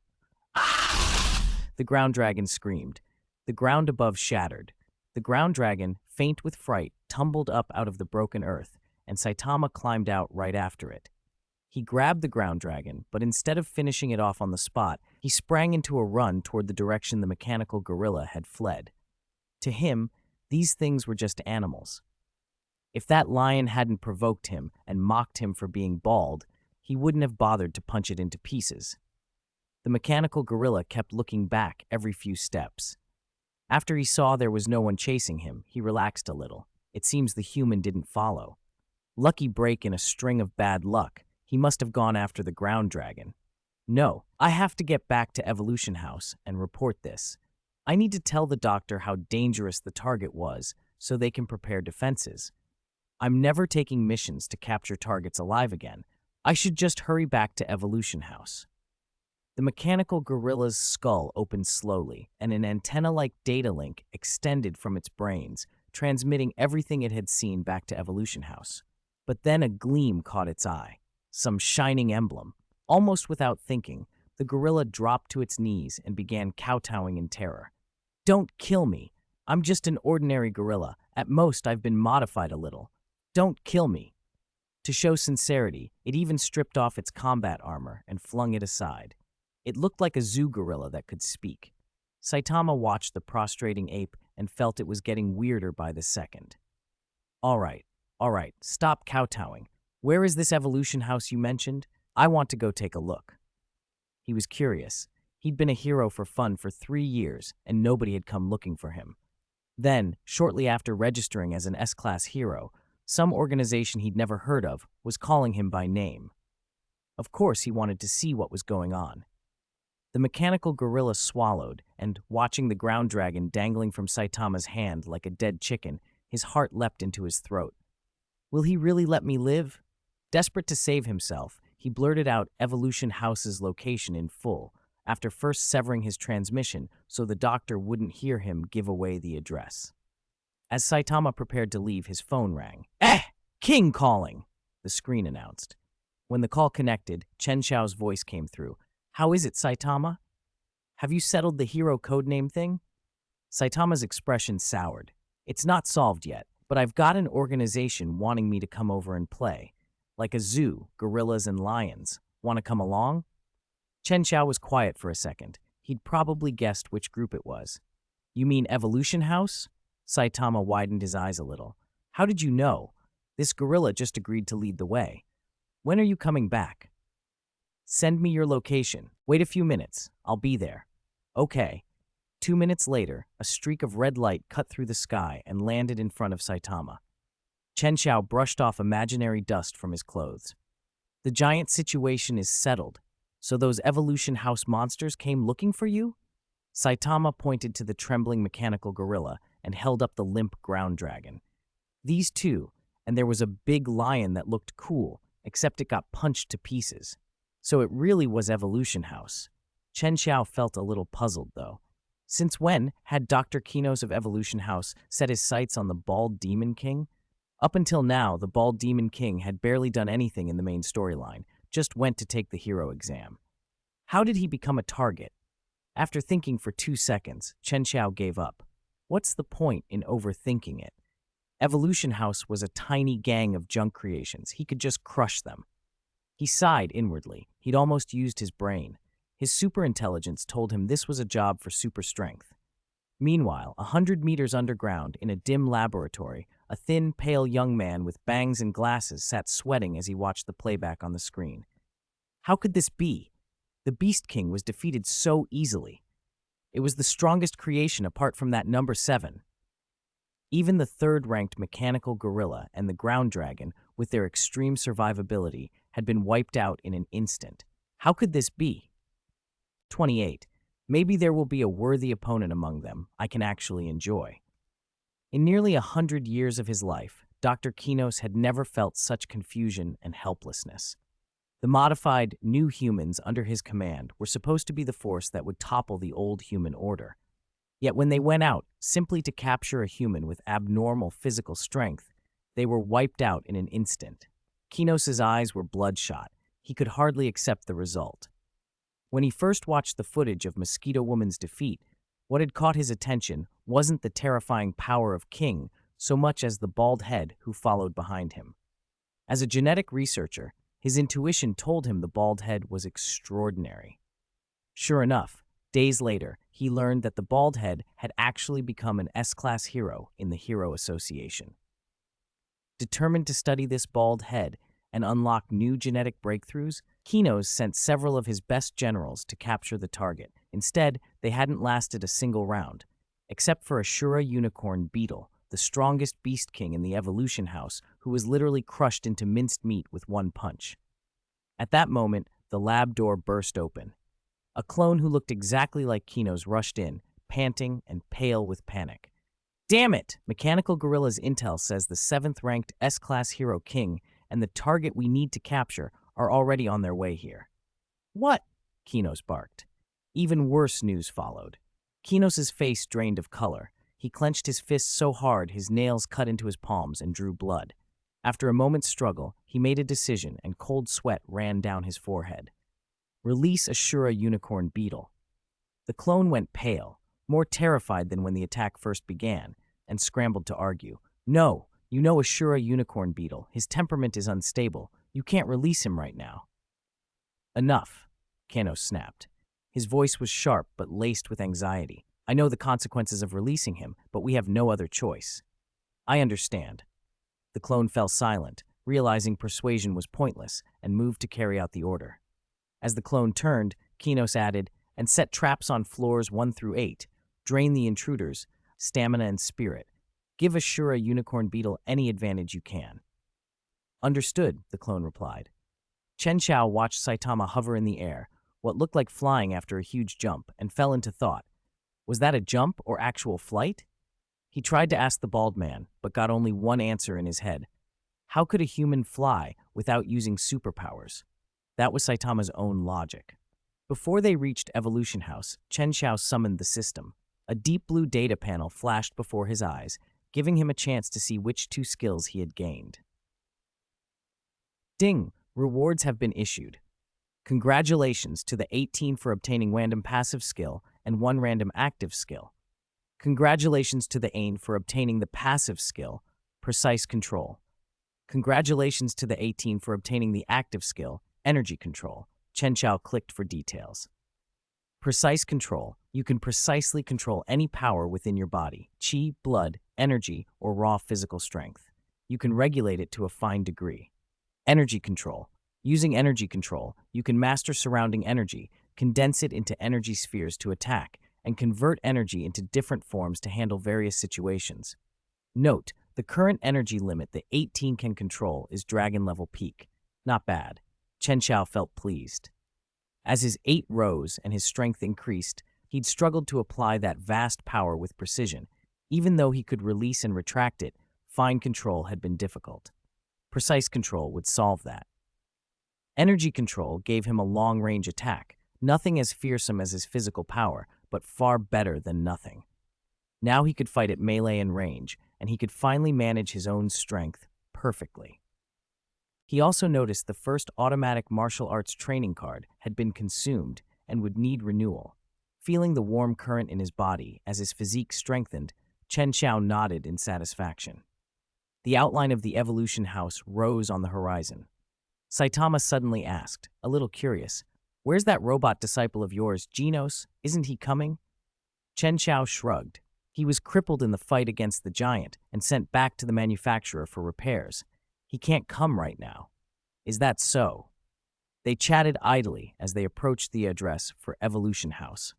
Ah! The ground dragon screamed. The ground above shattered. The ground dragon, faint with fright, tumbled up out of the broken earth, and Saitama climbed out right after it. He grabbed the ground dragon, but instead of finishing it off on the spot, he sprang into a run toward the direction the mechanical gorilla had fled. To him, these things were just animals. If that lion hadn't provoked him and mocked him for being bald, he wouldn't have bothered to punch it into pieces. The mechanical gorilla kept looking back every few steps. After he saw there was no one chasing him, he relaxed a little. It seems the human didn't follow. Lucky break in a string of bad luck. He must have gone after the ground dragon. No, I have to get back to Evolution House and report this. I need to tell the doctor how dangerous the target was so they can prepare defenses. I'm never taking missions to capture targets alive again. I should just hurry back to Evolution House. The mechanical gorilla's skull opened slowly, and an antenna-like data link extended from its brains, transmitting everything it had seen back to Evolution House. But then a gleam caught its eye. Some shining emblem. Almost without thinking, the gorilla dropped to its knees and began kowtowing in terror. Don't kill me. I'm just an ordinary gorilla. At most, I've been modified a little. Don't kill me. To show sincerity, it even stripped off its combat armor and flung it aside. It looked like a zoo gorilla that could speak. Saitama watched the prostrating ape and felt it was getting weirder by the second. All right, stop kowtowing. Where is this evolution house you mentioned? I want to go take a look. He was curious. He'd been a hero for fun for 3 years, and nobody had come looking for him. Then, shortly after registering as an S-Class hero, some organization he'd never heard of was calling him by name. Of course, he wanted to see what was going on. The mechanical gorilla swallowed, and, watching the ground dragon dangling from Saitama's hand like a dead chicken, his heart leapt into his throat. Will he really let me live? Desperate to save himself, he blurted out Evolution House's location in full, after first severing his transmission so the doctor wouldn't hear him give away the address. As Saitama prepared to leave, his phone rang. King calling, the screen announced. When the call connected, Chen Xiao's voice came through. How is it, Saitama? Have you settled the hero codename thing? Saitama's expression soured. It's not solved yet, but I've got an organization wanting me to come over and play. Like a zoo, gorillas and lions. Want to come along? Chen Xiao was quiet for a second. He'd probably guessed which group it was. You mean Evolution House? Saitama widened his eyes a little. How did you know? This gorilla just agreed to lead the way. When are you coming back? Send me your location. Wait a few minutes. I'll be there. Okay. 2 minutes later, a streak of red light cut through the sky and landed in front of Saitama. Chen Xiao brushed off imaginary dust from his clothes. The giant situation is settled. So those Evolution House monsters came looking for you? Saitama pointed to the trembling mechanical gorilla and held up the limp ground dragon. These two, and there was a big lion that looked cool, except it got punched to pieces. So it really was Evolution House. Chen Xiao felt a little puzzled, though. Since when had Dr. Kinos of Evolution House set his sights on the Bald Demon King? Up until now, the Bald Demon King had barely done anything in the main storyline, just went to take the hero exam. How did he become a target? After thinking for 2 seconds, Chen Xiao gave up. What's the point in overthinking it? Evolution House was a tiny gang of junk creations. He could just crush them. He sighed inwardly. He'd almost used his brain. His superintelligence told him this was a job for super strength. Meanwhile, 100 meters underground, in a dim laboratory, a thin, pale young man with bangs and glasses sat sweating as he watched the playback on the screen. How could this be? The Beast King was defeated so easily. It was the strongest creation apart from that number 7. Even the third-ranked mechanical gorilla and the ground dragon, with their extreme survivability, had been wiped out in an instant. How could this be? 28. Maybe there will be a worthy opponent among them I can actually enjoy. In nearly 100 years of his life, Dr. Kinos had never felt such confusion and helplessness. The modified, new humans under his command were supposed to be the force that would topple the old human order. Yet when they went out, simply to capture a human with abnormal physical strength, they were wiped out in an instant. Kinos' eyes were bloodshot. He could hardly accept the result. When he first watched the footage of Mosquito Woman's defeat, what had caught his attention wasn't the terrifying power of King so much as the bald head who followed behind him. As a genetic researcher, his intuition told him the bald head was extraordinary. Sure enough, days later, he learned that the bald head had actually become an S-Class hero in the Hero Association. Determined to study this bald head and unlock new genetic breakthroughs, Kinos sent several of his best generals to capture the target. Instead, they hadn't lasted a single round, except for a Shura unicorn beetle, the strongest beast king in the Evolution House, who was literally crushed into minced meat with one punch. At that moment, the lab door burst open. A clone who looked exactly like Kinos rushed in, panting and pale with panic. Damn it! Mechanical Gorilla's intel says the 7th-ranked S-Class hero King and the target we need to capture are already on their way here. What? Kinos barked. Even worse news followed. Kinos' face drained of color. He clenched his fists so hard his nails cut into his palms and drew blood. After a moment's struggle, he made a decision and cold sweat ran down his forehead. Release Ashura unicorn beetle. The clone went pale, more terrified than when the attack first began, and scrambled to argue. No, you know Ashura unicorn beetle. His temperament is unstable. You can't release him right now. Enough, Kano snapped. His voice was sharp but laced with anxiety. I know the consequences of releasing him, but we have no other choice. I understand. The clone fell silent, realizing persuasion was pointless, and moved to carry out the order. As the clone turned, Kinos added, and set traps on floors 1 through 8. Drain the intruders, stamina and spirit. Give Ashura unicorn beetle any advantage you can. Understood, the clone replied. Chen Xiao watched Saitama hover in the air, what looked like flying after a huge jump, and fell into thought. Was that a jump or actual flight? He tried to ask the bald man, but got only one answer in his head. How could a human fly without using superpowers? That was Saitama's own logic. Before they reached Evolution House, Chen Xiao summoned the system. A deep blue data panel flashed before his eyes, giving him a chance to see which 2 skills he had gained. Ding! Rewards have been issued. Congratulations to the 18 for obtaining random passive skill and 1 random active skill. Congratulations to the 8 for obtaining the passive skill, Precise Control. Congratulations to the 18 for obtaining the active skill, Energy Control. Chen Xiao clicked for details. Precise Control. You can precisely control any power within your body, chi, blood, energy, or raw physical strength. You can regulate it to a fine degree. Energy Control. Using Energy Control, you can master surrounding energy, condense it into energy spheres to attack, and convert energy into different forms to handle various situations. Note, the current energy limit the 18 can control is Dragon Level Peak. Not bad. Chen Xiao felt pleased. As his 8 rose and his strength increased, he'd struggled to apply that vast power with precision. Even though he could release and retract it, fine control had been difficult. Precise Control would solve that. Energy Control gave him a long-range attack, nothing as fearsome as his physical power, but far better than nothing. Now he could fight at melee and range, and he could finally manage his own strength perfectly. He also noticed the first automatic martial arts training card had been consumed and would need renewal. Feeling the warm current in his body as his physique strengthened, Chen Xiao nodded in satisfaction. The outline of the Evolution House rose on the horizon. Saitama suddenly asked, a little curious, "Where's that robot disciple of yours, Genos? Isn't he coming?" Chen Xiao shrugged. He was crippled in the fight against the giant and sent back to the manufacturer for repairs. He can't come right now. Is that so? They chatted idly as they approached the address for Evolution House.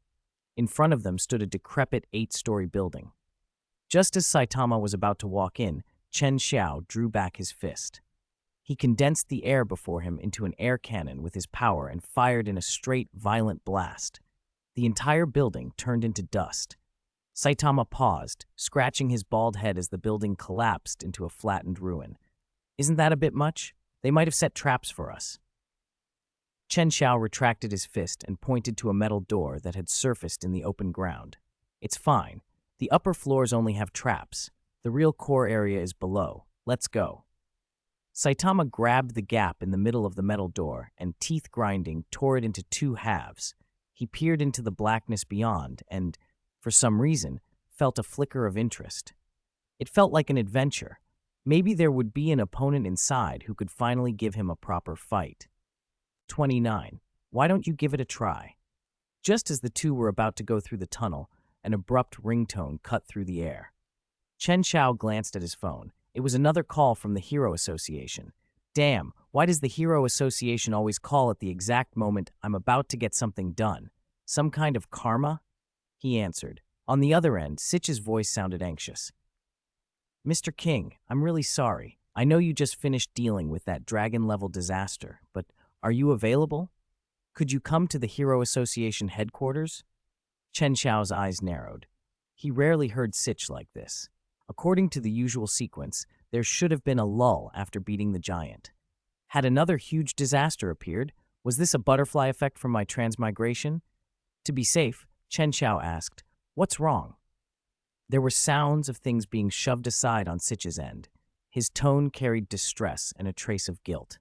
In front of them stood a decrepit 8-story building. Just as Saitama was about to walk in, Chen Xiao drew back his fist. He condensed the air before him into an air cannon with his power and fired in a straight, violent blast. The entire building turned into dust. Saitama paused, scratching his bald head as the building collapsed into a flattened ruin. Isn't that a bit much? They might have set traps for us. Chen Xiao retracted his fist and pointed to a metal door that had surfaced in the open ground. It's fine. The upper floors only have traps. The real core area is below. Let's go. Saitama grabbed the gap in the middle of the metal door and, teeth grinding, tore it into 2 halves. He peered into the blackness beyond and, for some reason, felt a flicker of interest. It felt like an adventure. Maybe there would be an opponent inside who could finally give him a proper fight. 29. Why don't you give it a try? Just as the two were about to go through the tunnel, an abrupt ringtone cut through the air. Chen Xiao glanced at his phone. It was another call from the Hero Association. Damn, why does the Hero Association always call at the exact moment I'm about to get something done? Some kind of karma? He answered. On the other end, Sitch's voice sounded anxious. Mr. King, I'm really sorry. I know you just finished dealing with that dragon-level disaster, but are you available? Could you come to the Hero Association headquarters? Chen Xiao's eyes narrowed. He rarely heard Sitch like this. According to the usual sequence, there should have been a lull after beating the giant. Had another huge disaster appeared? Was this a butterfly effect from my transmigration? To be safe, Chen Xiao asked, "What's wrong?" There were sounds of things being shoved aside on Sitch's end. His tone carried distress and a trace of guilt.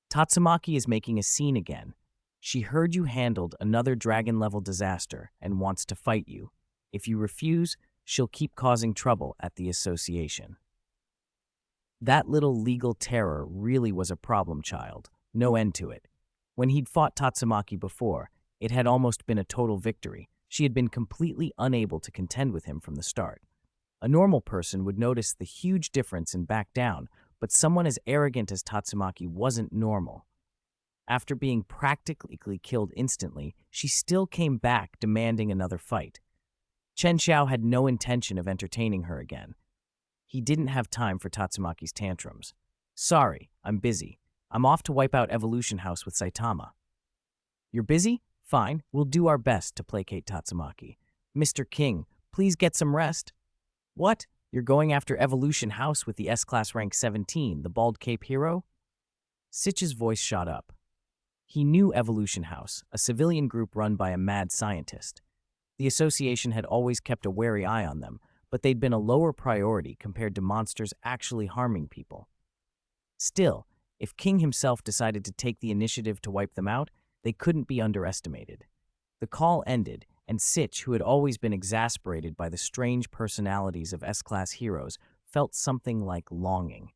Tatsumaki is making a scene again. She heard you handled another dragon-level disaster and wants to fight you. If you refuse, she'll keep causing trouble at the association. That little legal terror really was a problem child. No end to it. When he'd fought Tatsumaki before, it had almost been a total victory. She had been completely unable to contend with him from the start. A normal person would notice the huge difference and back down, but someone as arrogant as Tatsumaki wasn't normal. After being practically killed instantly, she still came back demanding another fight. Chen Xiao had no intention of entertaining her again. He didn't have time for Tatsumaki's tantrums. Sorry, I'm busy. I'm off to wipe out Evolution House with Saitama. You're busy? Fine, we'll do our best to placate Tatsumaki. Mr. King, please get some rest. What? You're going after Evolution House with the S-Class rank 17, the Bald Cape hero? Sitch's voice shot up. He knew Evolution House, a civilian group run by a mad scientist. The association had always kept a wary eye on them, but they'd been a lower priority compared to monsters actually harming people. Still, if King himself decided to take the initiative to wipe them out, they couldn't be underestimated. The call ended, and Sitch, who had always been exasperated by the strange personalities of S-Class heroes, felt something like longing.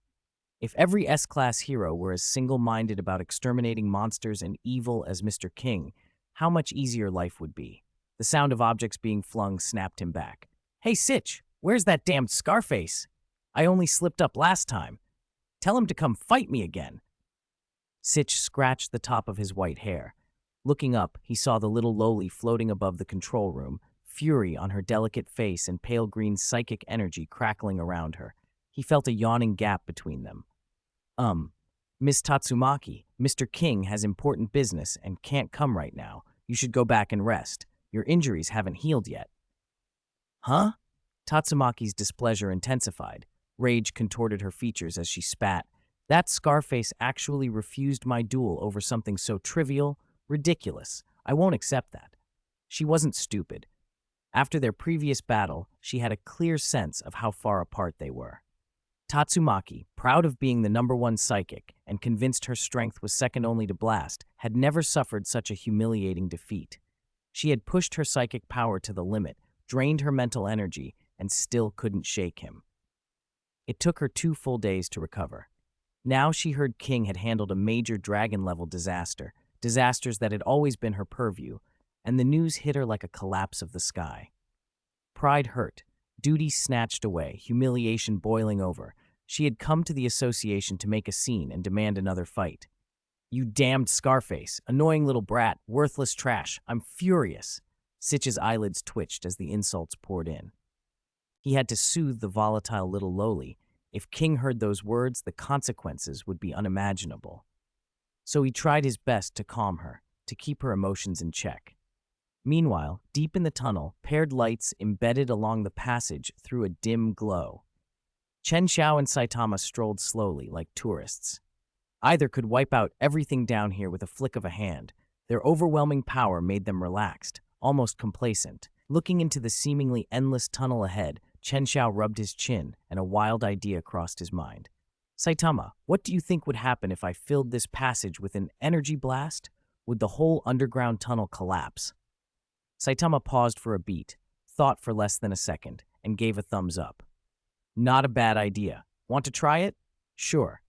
If every S-Class hero were as single-minded about exterminating monsters and evil as Mr. King, how much easier life would be. The sound of objects being flung snapped him back. Hey, Sitch, where's that damned Scarface? I only slipped up last time. Tell him to come fight me again. Sitch scratched the top of his white hair. Looking up, he saw the little lowly floating above the control room, fury on her delicate face and pale green psychic energy crackling around her. He felt a yawning gap between them. Miss Tatsumaki, Mr. King has important business and can't come right now. You should go back and rest. Your injuries haven't healed yet. Huh? Tatsumaki's displeasure intensified. Rage contorted her features as she spat. That Scarface actually refused my duel over something so trivial, ridiculous. I won't accept that. She wasn't stupid. After their previous battle, she had a clear sense of how far apart they were. Tatsumaki, proud of being the #1 psychic and convinced her strength was second only to Blast, had never suffered such a humiliating defeat. She had pushed her psychic power to the limit, drained her mental energy, and still couldn't shake him. It took her 2 full days to recover. Now she heard King had handled a major dragon-level disaster, disasters that had always been her purview, and the news hit her like a collapse of the sky. Pride hurt, duty snatched away, humiliation boiling over. She had come to the association to make a scene and demand another fight. You damned Scarface, annoying little brat, worthless trash, I'm furious. Sitch's eyelids twitched as the insults poured in. He had to soothe the volatile little lowly. If King heard those words, the consequences would be unimaginable. So he tried his best to calm her, to keep her emotions in check. Meanwhile, deep in the tunnel, paired lights embedded along the passage threw a dim glow. Chen Xiao and Saitama strolled slowly, like tourists. Either could wipe out everything down here with a flick of a hand. Their overwhelming power made them relaxed, almost complacent. Looking into the seemingly endless tunnel ahead, Chen Xiao rubbed his chin, and a wild idea crossed his mind. Saitama, what do you think would happen if I filled this passage with an energy blast? Would the whole underground tunnel collapse? Saitama paused for a beat, thought for less than a second, and gave a thumbs up. Not a bad idea. Want to try it? Sure.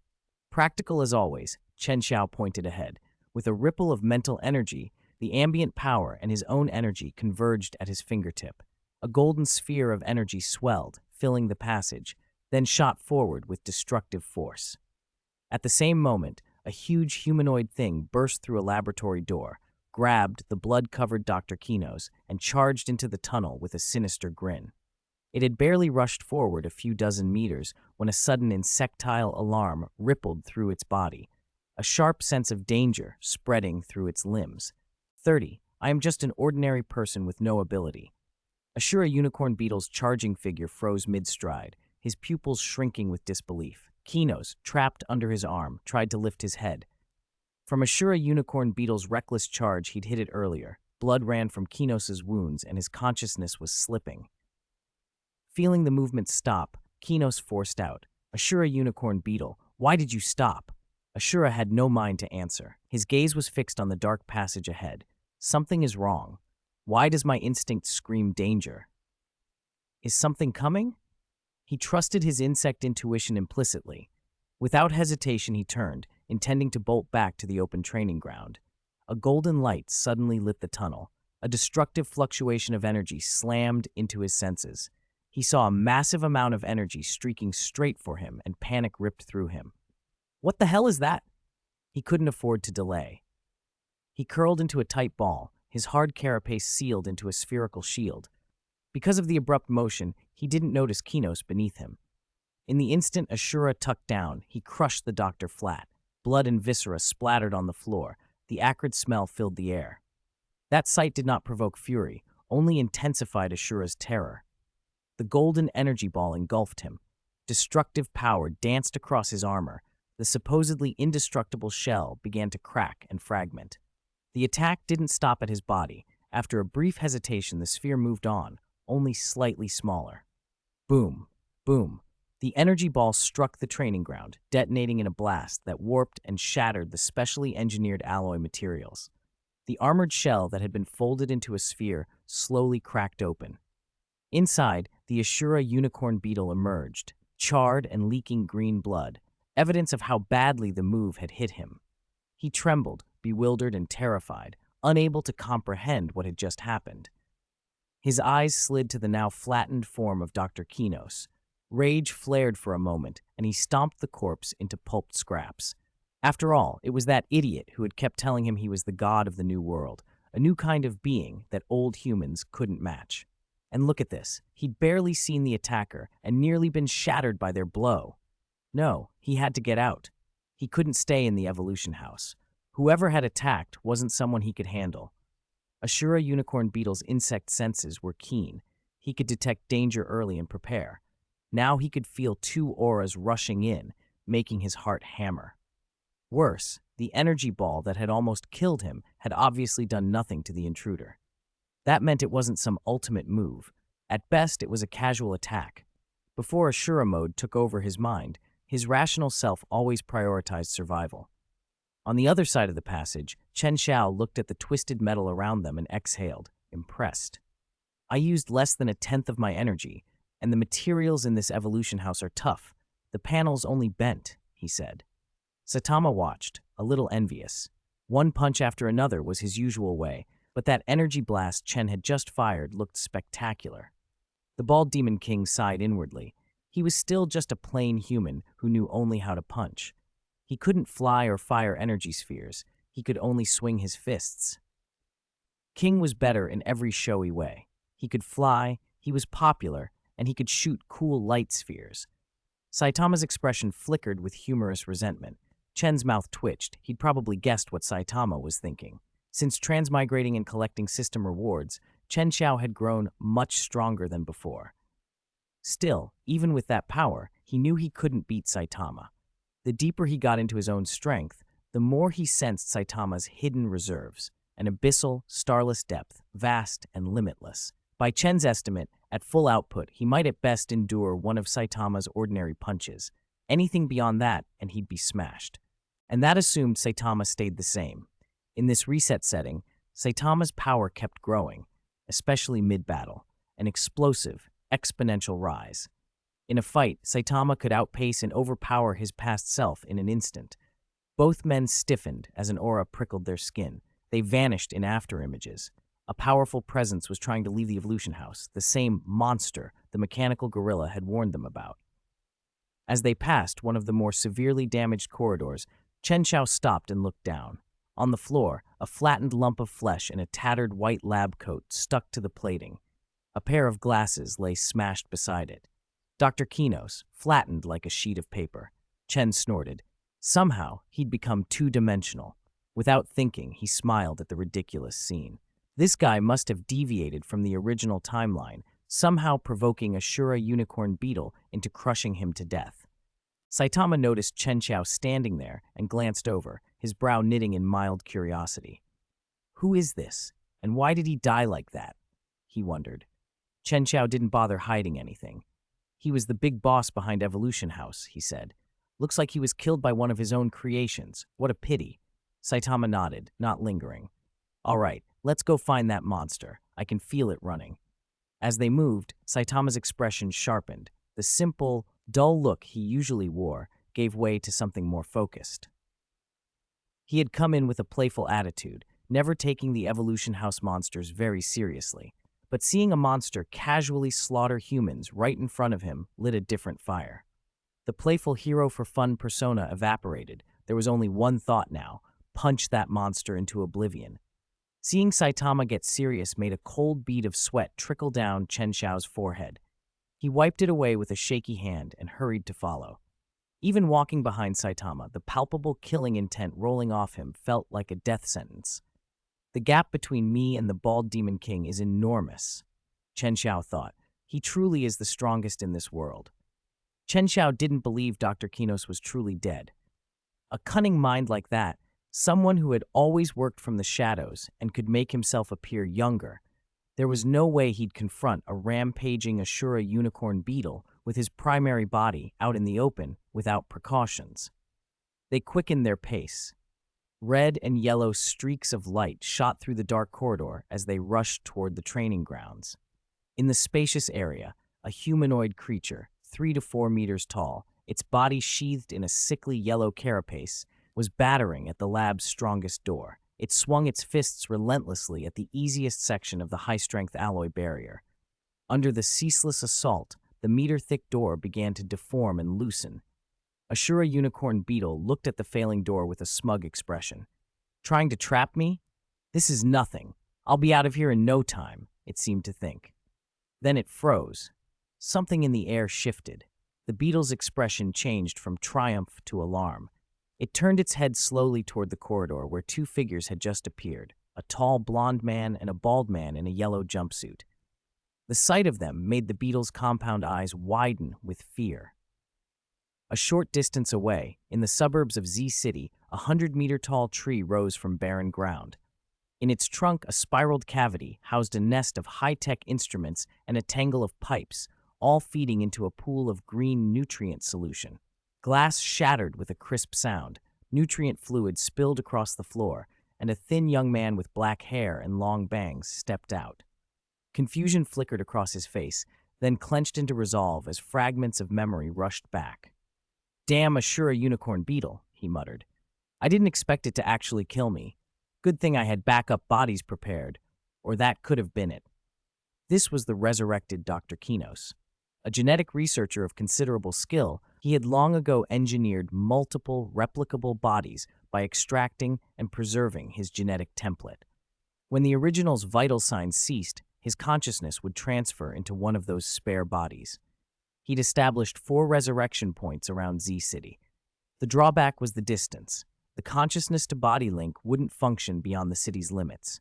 Practical as always, Chen Xiao pointed ahead. With a ripple of mental energy, the ambient power and his own energy converged at his fingertip. A golden sphere of energy swelled, filling the passage, then shot forward with destructive force. At the same moment, a huge humanoid thing burst through a laboratory door, grabbed the blood-covered Dr. Kinos, and charged into the tunnel with a sinister grin. It had barely rushed forward a few dozen meters when a sudden insectile alarm rippled through its body, a sharp sense of danger spreading through its limbs. 30. I am just an ordinary person with no ability. Ashura Unicorn Beetle's charging figure froze mid-stride, his pupils shrinking with disbelief. Kinos, trapped under his arm, tried to lift his head. From Ashura Unicorn Beetle's reckless charge, he'd hit it earlier. Blood ran from Kinos's wounds, and his consciousness was slipping. Feeling the movement stop, Kinos forced out, Ashura Unicorn Beetle, why did you stop? Ashura had no mind to answer. His gaze was fixed on the dark passage ahead. Something is wrong. Why does my instinct scream danger? Is something coming? He trusted his insect intuition implicitly. Without hesitation, he turned, intending to bolt back to the open training ground. A golden light suddenly lit the tunnel. A destructive fluctuation of energy slammed into his senses. He saw a massive amount of energy streaking straight for him, and panic ripped through him. What the hell is that? He couldn't afford to delay. He curled into a tight ball, his hard carapace sealed into a spherical shield. Because of the abrupt motion, he didn't notice Kinos beneath him. In the instant Ashura tucked down, he crushed the doctor flat. Blood and viscera splattered on the floor. The acrid smell filled the air. That sight did not provoke fury, only intensified Ashura's terror. The golden energy ball engulfed him. Destructive power danced across his armor. The supposedly indestructible shell began to crack and fragment. The attack didn't stop at his body. After a brief hesitation, the sphere moved on, only slightly smaller. Boom, boom. The energy ball struck the training ground, detonating in a blast that warped and shattered the specially engineered alloy materials. The armored shell that had been folded into a sphere slowly cracked open. Inside, the Ashura unicorn beetle emerged, charred and leaking green blood, evidence of how badly the move had hit him. He trembled, bewildered and terrified, unable to comprehend what had just happened. His eyes slid to the now flattened form of Dr. Kinos. Rage flared for a moment, and he stomped the corpse into pulped scraps. After all, it was that idiot who had kept telling him he was the god of the new world, a new kind of being that old humans couldn't match. And look at this. He'd barely seen the attacker and nearly been shattered by their blow. No, he had to get out. He couldn't stay in the evolution house. Whoever had attacked wasn't someone he could handle. Ashura unicorn beetle's insect senses were keen. He could detect danger early and prepare. Now he could feel two auras rushing in, making his heart hammer. Worse, the energy ball that had almost killed him had obviously done nothing to the intruder. That meant it wasn't some ultimate move. At best, it was a casual attack. Before Ashura mode took over his mind, his rational self always prioritized survival. On the other side of the passage, Chen Xiao looked at the twisted metal around them and exhaled, impressed. I used less than 1/10 of my energy, and the materials in this evolution house are tough. The panels only bent, he said. Saitama watched, a little envious. One punch after another was his usual way, but that energy blast Chen had just fired looked spectacular. The bald demon king sighed inwardly. He was still just a plain human who knew only how to punch. He couldn't fly or fire energy spheres. He could only swing his fists. King was better in every showy way. He could fly, he was popular, and he could shoot cool light spheres. Saitama's expression flickered with humorous resentment. Chen's mouth twitched. He'd probably guessed what Saitama was thinking. Since transmigrating and collecting system rewards, Chen Xiao had grown much stronger than before. Still, even with that power, he knew he couldn't beat Saitama. The deeper he got into his own strength, the more he sensed Saitama's hidden reserves, an abyssal, starless depth, vast and limitless. By Chen's estimate, at full output, he might at best endure one of Saitama's ordinary punches. Anything beyond that, and he'd be smashed. And that assumed Saitama stayed the same. In this reset setting, Saitama's power kept growing, especially mid-battle, an explosive, exponential rise. In a fight, Saitama could outpace and overpower his past self in an instant. Both men stiffened as an aura prickled their skin. They vanished in afterimages. A powerful presence was trying to leave the evolution house, the same monster the mechanical gorilla had warned them about. As they passed one of the more severely damaged corridors, Chen Xiao stopped and looked down. On the floor, a flattened lump of flesh in a tattered white lab coat stuck to the plating. A pair of glasses lay smashed beside it. Dr. Kinos, flattened like a sheet of paper. Chen snorted. Somehow, he'd become two-dimensional. Without thinking, he smiled at the ridiculous scene. This guy must have deviated from the original timeline, somehow provoking Ashura unicorn beetle into crushing him to death. Saitama noticed Chen Xiao standing there and glanced over, his brow knitting in mild curiosity. Who is this, and why did he die like that? He wondered. Chen Xiao didn't bother hiding anything. He was the big boss behind Evolution House, he said. Looks like he was killed by one of his own creations. What a pity. Saitama nodded, not lingering. All right, let's go find that monster. I can feel it running. As they moved, Saitama's expression sharpened. The simple, dull look he usually wore gave way to something more focused. He had come in with a playful attitude, never taking the Evolution House monsters very seriously. But seeing a monster casually slaughter humans right in front of him lit a different fire. The playful hero-for-fun persona evaporated. There was only one thought now: punch that monster into oblivion. Seeing Saitama get serious made a cold bead of sweat trickle down Chen Xiao's forehead. He wiped it away with a shaky hand and hurried to follow. Even walking behind Saitama, the palpable killing intent rolling off him felt like a death sentence. The gap between me and the bald Demon King is enormous, Chen Xiao thought. He truly is the strongest in this world. Chen Xiao didn't believe Dr. Kinos was truly dead. A cunning mind like that, someone who had always worked from the shadows and could make himself appear younger, there was no way he'd confront a rampaging Ashura unicorn beetle with his primary body out in the open without precautions. They quickened their pace. Red and yellow streaks of light shot through the dark corridor as they rushed toward the training grounds. In the spacious area, a humanoid creature, 3 to 4 meters tall, its body sheathed in a sickly yellow carapace, was battering at the lab's strongest door. It swung its fists relentlessly at the easiest section of the high-strength alloy barrier. Under the ceaseless assault, the meter-thick door began to deform and loosen. Ashura Unicorn Beetle looked at the failing door with a smug expression. Trying to trap me? This is nothing. I'll be out of here in no time, it seemed to think. Then it froze. Something in the air shifted. The beetle's expression changed from triumph to alarm. It turned its head slowly toward the corridor where 2 figures had just appeared, a tall blond man and a bald man in a yellow jumpsuit. The sight of them made the beetle's compound eyes widen with fear. A short distance away, in the suburbs of Z City, a 100-meter-tall tree rose from barren ground. In its trunk, a spiraled cavity housed a nest of high-tech instruments and a tangle of pipes, all feeding into a pool of green nutrient solution. Glass shattered with a crisp sound, nutrient fluid spilled across the floor, and a thin young man with black hair and long bangs stepped out. Confusion flickered across his face, then clenched into resolve as fragments of memory rushed back. "Damn Ashura Unicorn Beetle," he muttered. "I didn't expect it to actually kill me. Good thing I had backup bodies prepared, or that could have been it." This was the resurrected Dr. Kinos. A genetic researcher of considerable skill, he had long ago engineered multiple replicable bodies by extracting and preserving his genetic template. When the original's vital signs ceased, his consciousness would transfer into one of those spare bodies. He'd established 4 resurrection points around Z City. The drawback was the distance. The consciousness-to-body link wouldn't function beyond the city's limits.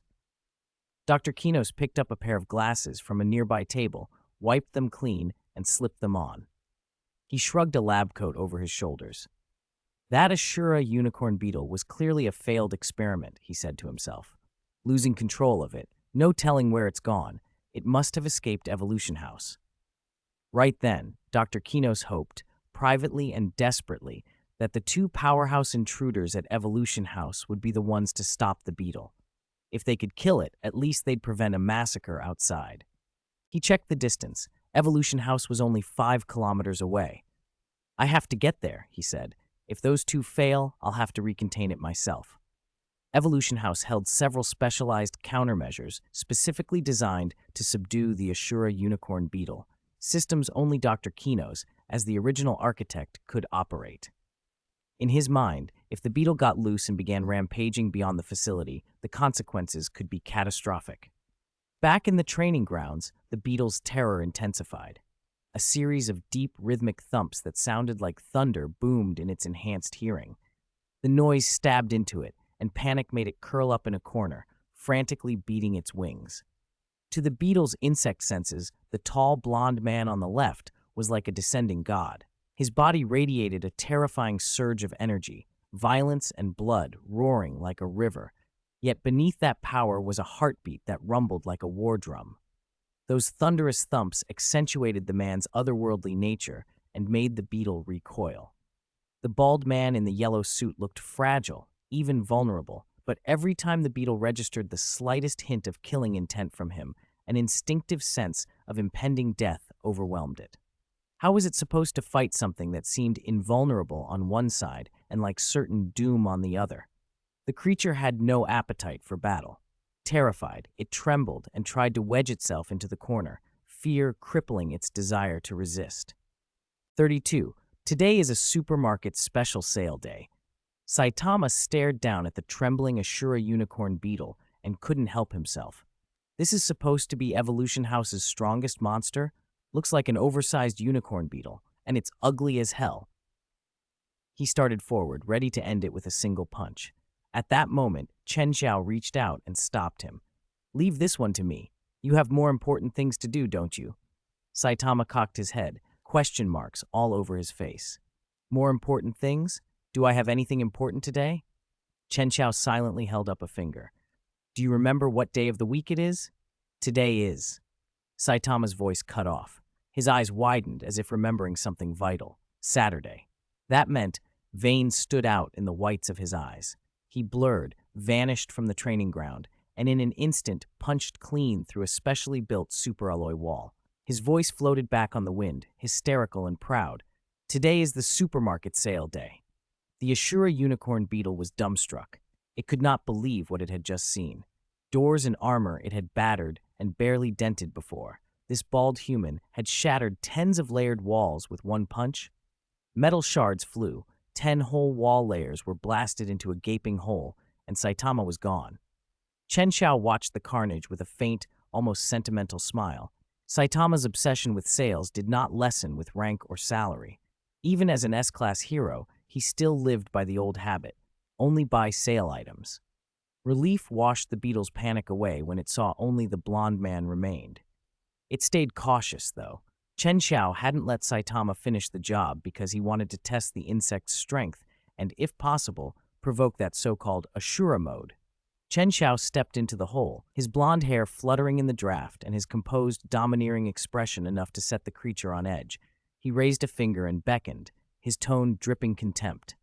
Dr. Kinos picked up a pair of glasses from a nearby table, wiped them clean, and slipped them on. He shrugged a lab coat over his shoulders. That Ashura Unicorn Beetle was clearly a failed experiment, he said to himself. Losing control of it, no telling where it's gone, it must have escaped Evolution House. Right then, Dr. Kinos hoped, privately and desperately, that the 2 powerhouse intruders at Evolution House would be the ones to stop the beetle. If they could kill it, at least they'd prevent a massacre outside. He checked the distance. Evolution House was only 5 kilometers away. "I have to get there," he said. "If those 2 fail, I'll have to recontain it myself." Evolution House held several specialized countermeasures specifically designed to subdue the Ashura Unicorn Beetle, systems only Dr. Kinos, as the original architect, could operate. In his mind, if the beetle got loose and began rampaging beyond the facility, the consequences could be catastrophic. Back in the training grounds, the beetle's terror intensified. A series of deep, rhythmic thumps that sounded like thunder boomed in its enhanced hearing. The noise stabbed into it, and panic made it curl up in a corner, frantically beating its wings. To the beetle's insect senses, the tall, blond man on the left was like a descending god. His body radiated a terrifying surge of energy, violence and blood roaring like a river. Yet beneath that power was a heartbeat that rumbled like a war drum. Those thunderous thumps accentuated the man's otherworldly nature and made the beetle recoil. The bald man in the yellow suit looked fragile, even vulnerable, but every time the beetle registered the slightest hint of killing intent from him, an instinctive sense of impending death overwhelmed it. How was it supposed to fight something that seemed invulnerable on one side and like certain doom on the other? The creature had no appetite for battle. Terrified, it trembled and tried to wedge itself into the corner, fear crippling its desire to resist. 32. Today is a supermarket special sale day. Saitama stared down at the trembling Ashura unicorn beetle and couldn't help himself. This is supposed to be Evolution House's strongest monster? Looks like an oversized unicorn beetle, and it's ugly as hell. He started forward, ready to end it with a single punch. At that moment, Chen Xiao reached out and stopped him. "Leave this one to me. You have more important things to do, don't you?" Saitama cocked his head, question marks all over his face. "More important things? Do I have anything important today?" Chen Xiao silently held up a finger. "Do you remember what day of the week it is?" "Today is." Saitama's voice cut off. His eyes widened as if remembering something vital. Saturday. That meant veins stood out in the whites of his eyes. He blurred, vanished from the training ground, and in an instant punched clean through a specially built superalloy wall. His voice floated back on the wind, hysterical and proud. "Today is the supermarket sale day." The Ashura unicorn beetle was dumbstruck. It could not believe what it had just seen. Doors and armor it had battered and barely dented before. This bald human had shattered tens of layered walls with one punch. Metal shards flew, 10 whole wall layers were blasted into a gaping hole, and Saitama was gone. Chen Xiao watched the carnage with a faint, almost sentimental smile. Saitama's obsession with sales did not lessen with rank or salary. Even as an S-class hero, he still lived by the old habit, only buy sale items. Relief washed the beetle's panic away when it saw only the blond man remained. It stayed cautious, though. Chen Xiao hadn't let Saitama finish the job because he wanted to test the insect's strength and, if possible, provoke that so-called Ashura mode. Chen Xiao stepped into the hole, his blonde hair fluttering in the draft and his composed, domineering expression enough to set the creature on edge. He raised a finger and beckoned, his tone dripping contempt.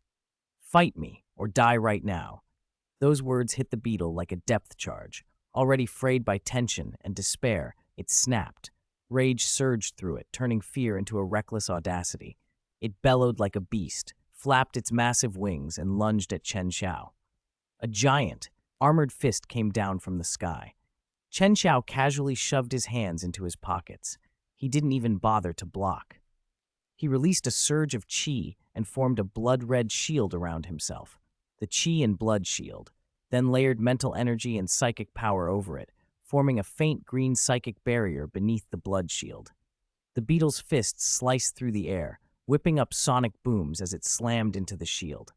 "Fight me, or die right now." Those words hit the beetle like a depth charge. Already frayed by tension and despair, it snapped. Rage surged through it, turning fear into a reckless audacity. It bellowed like a beast, flapped its massive wings, and lunged at Chen Xiao. A giant, armored fist came down from the sky. Chen Xiao casually shoved his hands into his pockets. He didn't even bother to block. He released a surge of qi and formed a blood-red shield around himself. The qi and blood shield, then layered mental energy and psychic power over it, forming a faint green psychic barrier beneath the blood shield. The beetle's fists sliced through the air, whipping up sonic booms as it slammed into the shield.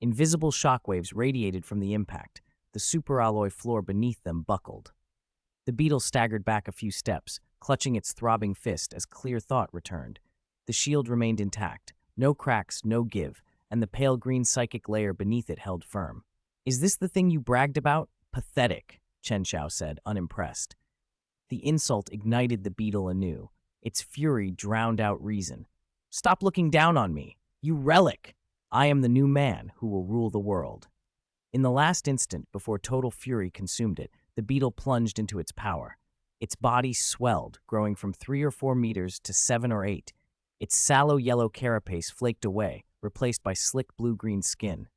Invisible shockwaves radiated from the impact. The superalloy floor beneath them buckled. The beetle staggered back a few steps, clutching its throbbing fist as clear thought returned. The shield remained intact, no cracks, no give, and the pale green psychic layer beneath it held firm. "Is this the thing you bragged about? Pathetic," Chen Xiao said, unimpressed. The insult ignited the beetle anew. Its fury drowned out reason. "Stop looking down on me, you relic! I am the new man who will rule the world." In the last instant, before total fury consumed it, the beetle plunged into its power. Its body swelled, growing from 3 or 4 meters to 7 or 8. Its sallow yellow carapace flaked away, replaced by slick blue-green skin.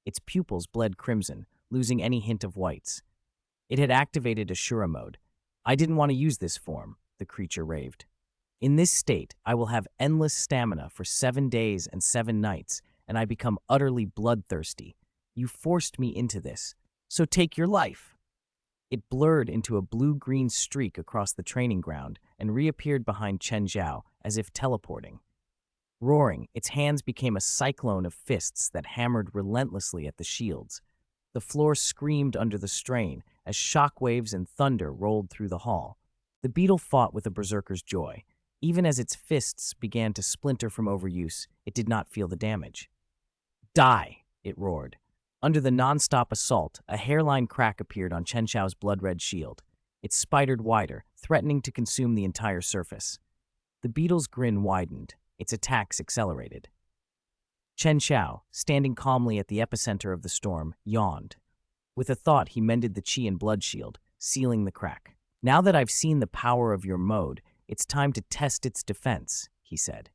Its pupils bled crimson, losing any hint of whites. It had activated Ashura mode. "I didn't want to use this form," the creature raved. "In this state, I will have endless stamina for 7 days and 7 nights, and I become utterly bloodthirsty. You forced me into this, so take your life." It blurred into a blue-green streak across the training ground and reappeared behind Chen Xiao as if teleporting. Roaring, its hands became a cyclone of fists that hammered relentlessly at the shields. The floor screamed under the strain as shockwaves and thunder rolled through the hall. The beetle fought with a berserker's joy. Even as its fists began to splinter from overuse, it did not feel the damage. "Die!" it roared. Under the non-stop assault, a hairline crack appeared on Chen Xiao's blood-red shield. It spidered wider, threatening to consume the entire surface. The beetle's grin widened. Its attacks accelerated. Chen Xiao, standing calmly at the epicenter of the storm, yawned. With a thought, he mended the qi and blood shield, sealing the crack. Now that I've seen the power of your mode, it's time to test its defense, he said.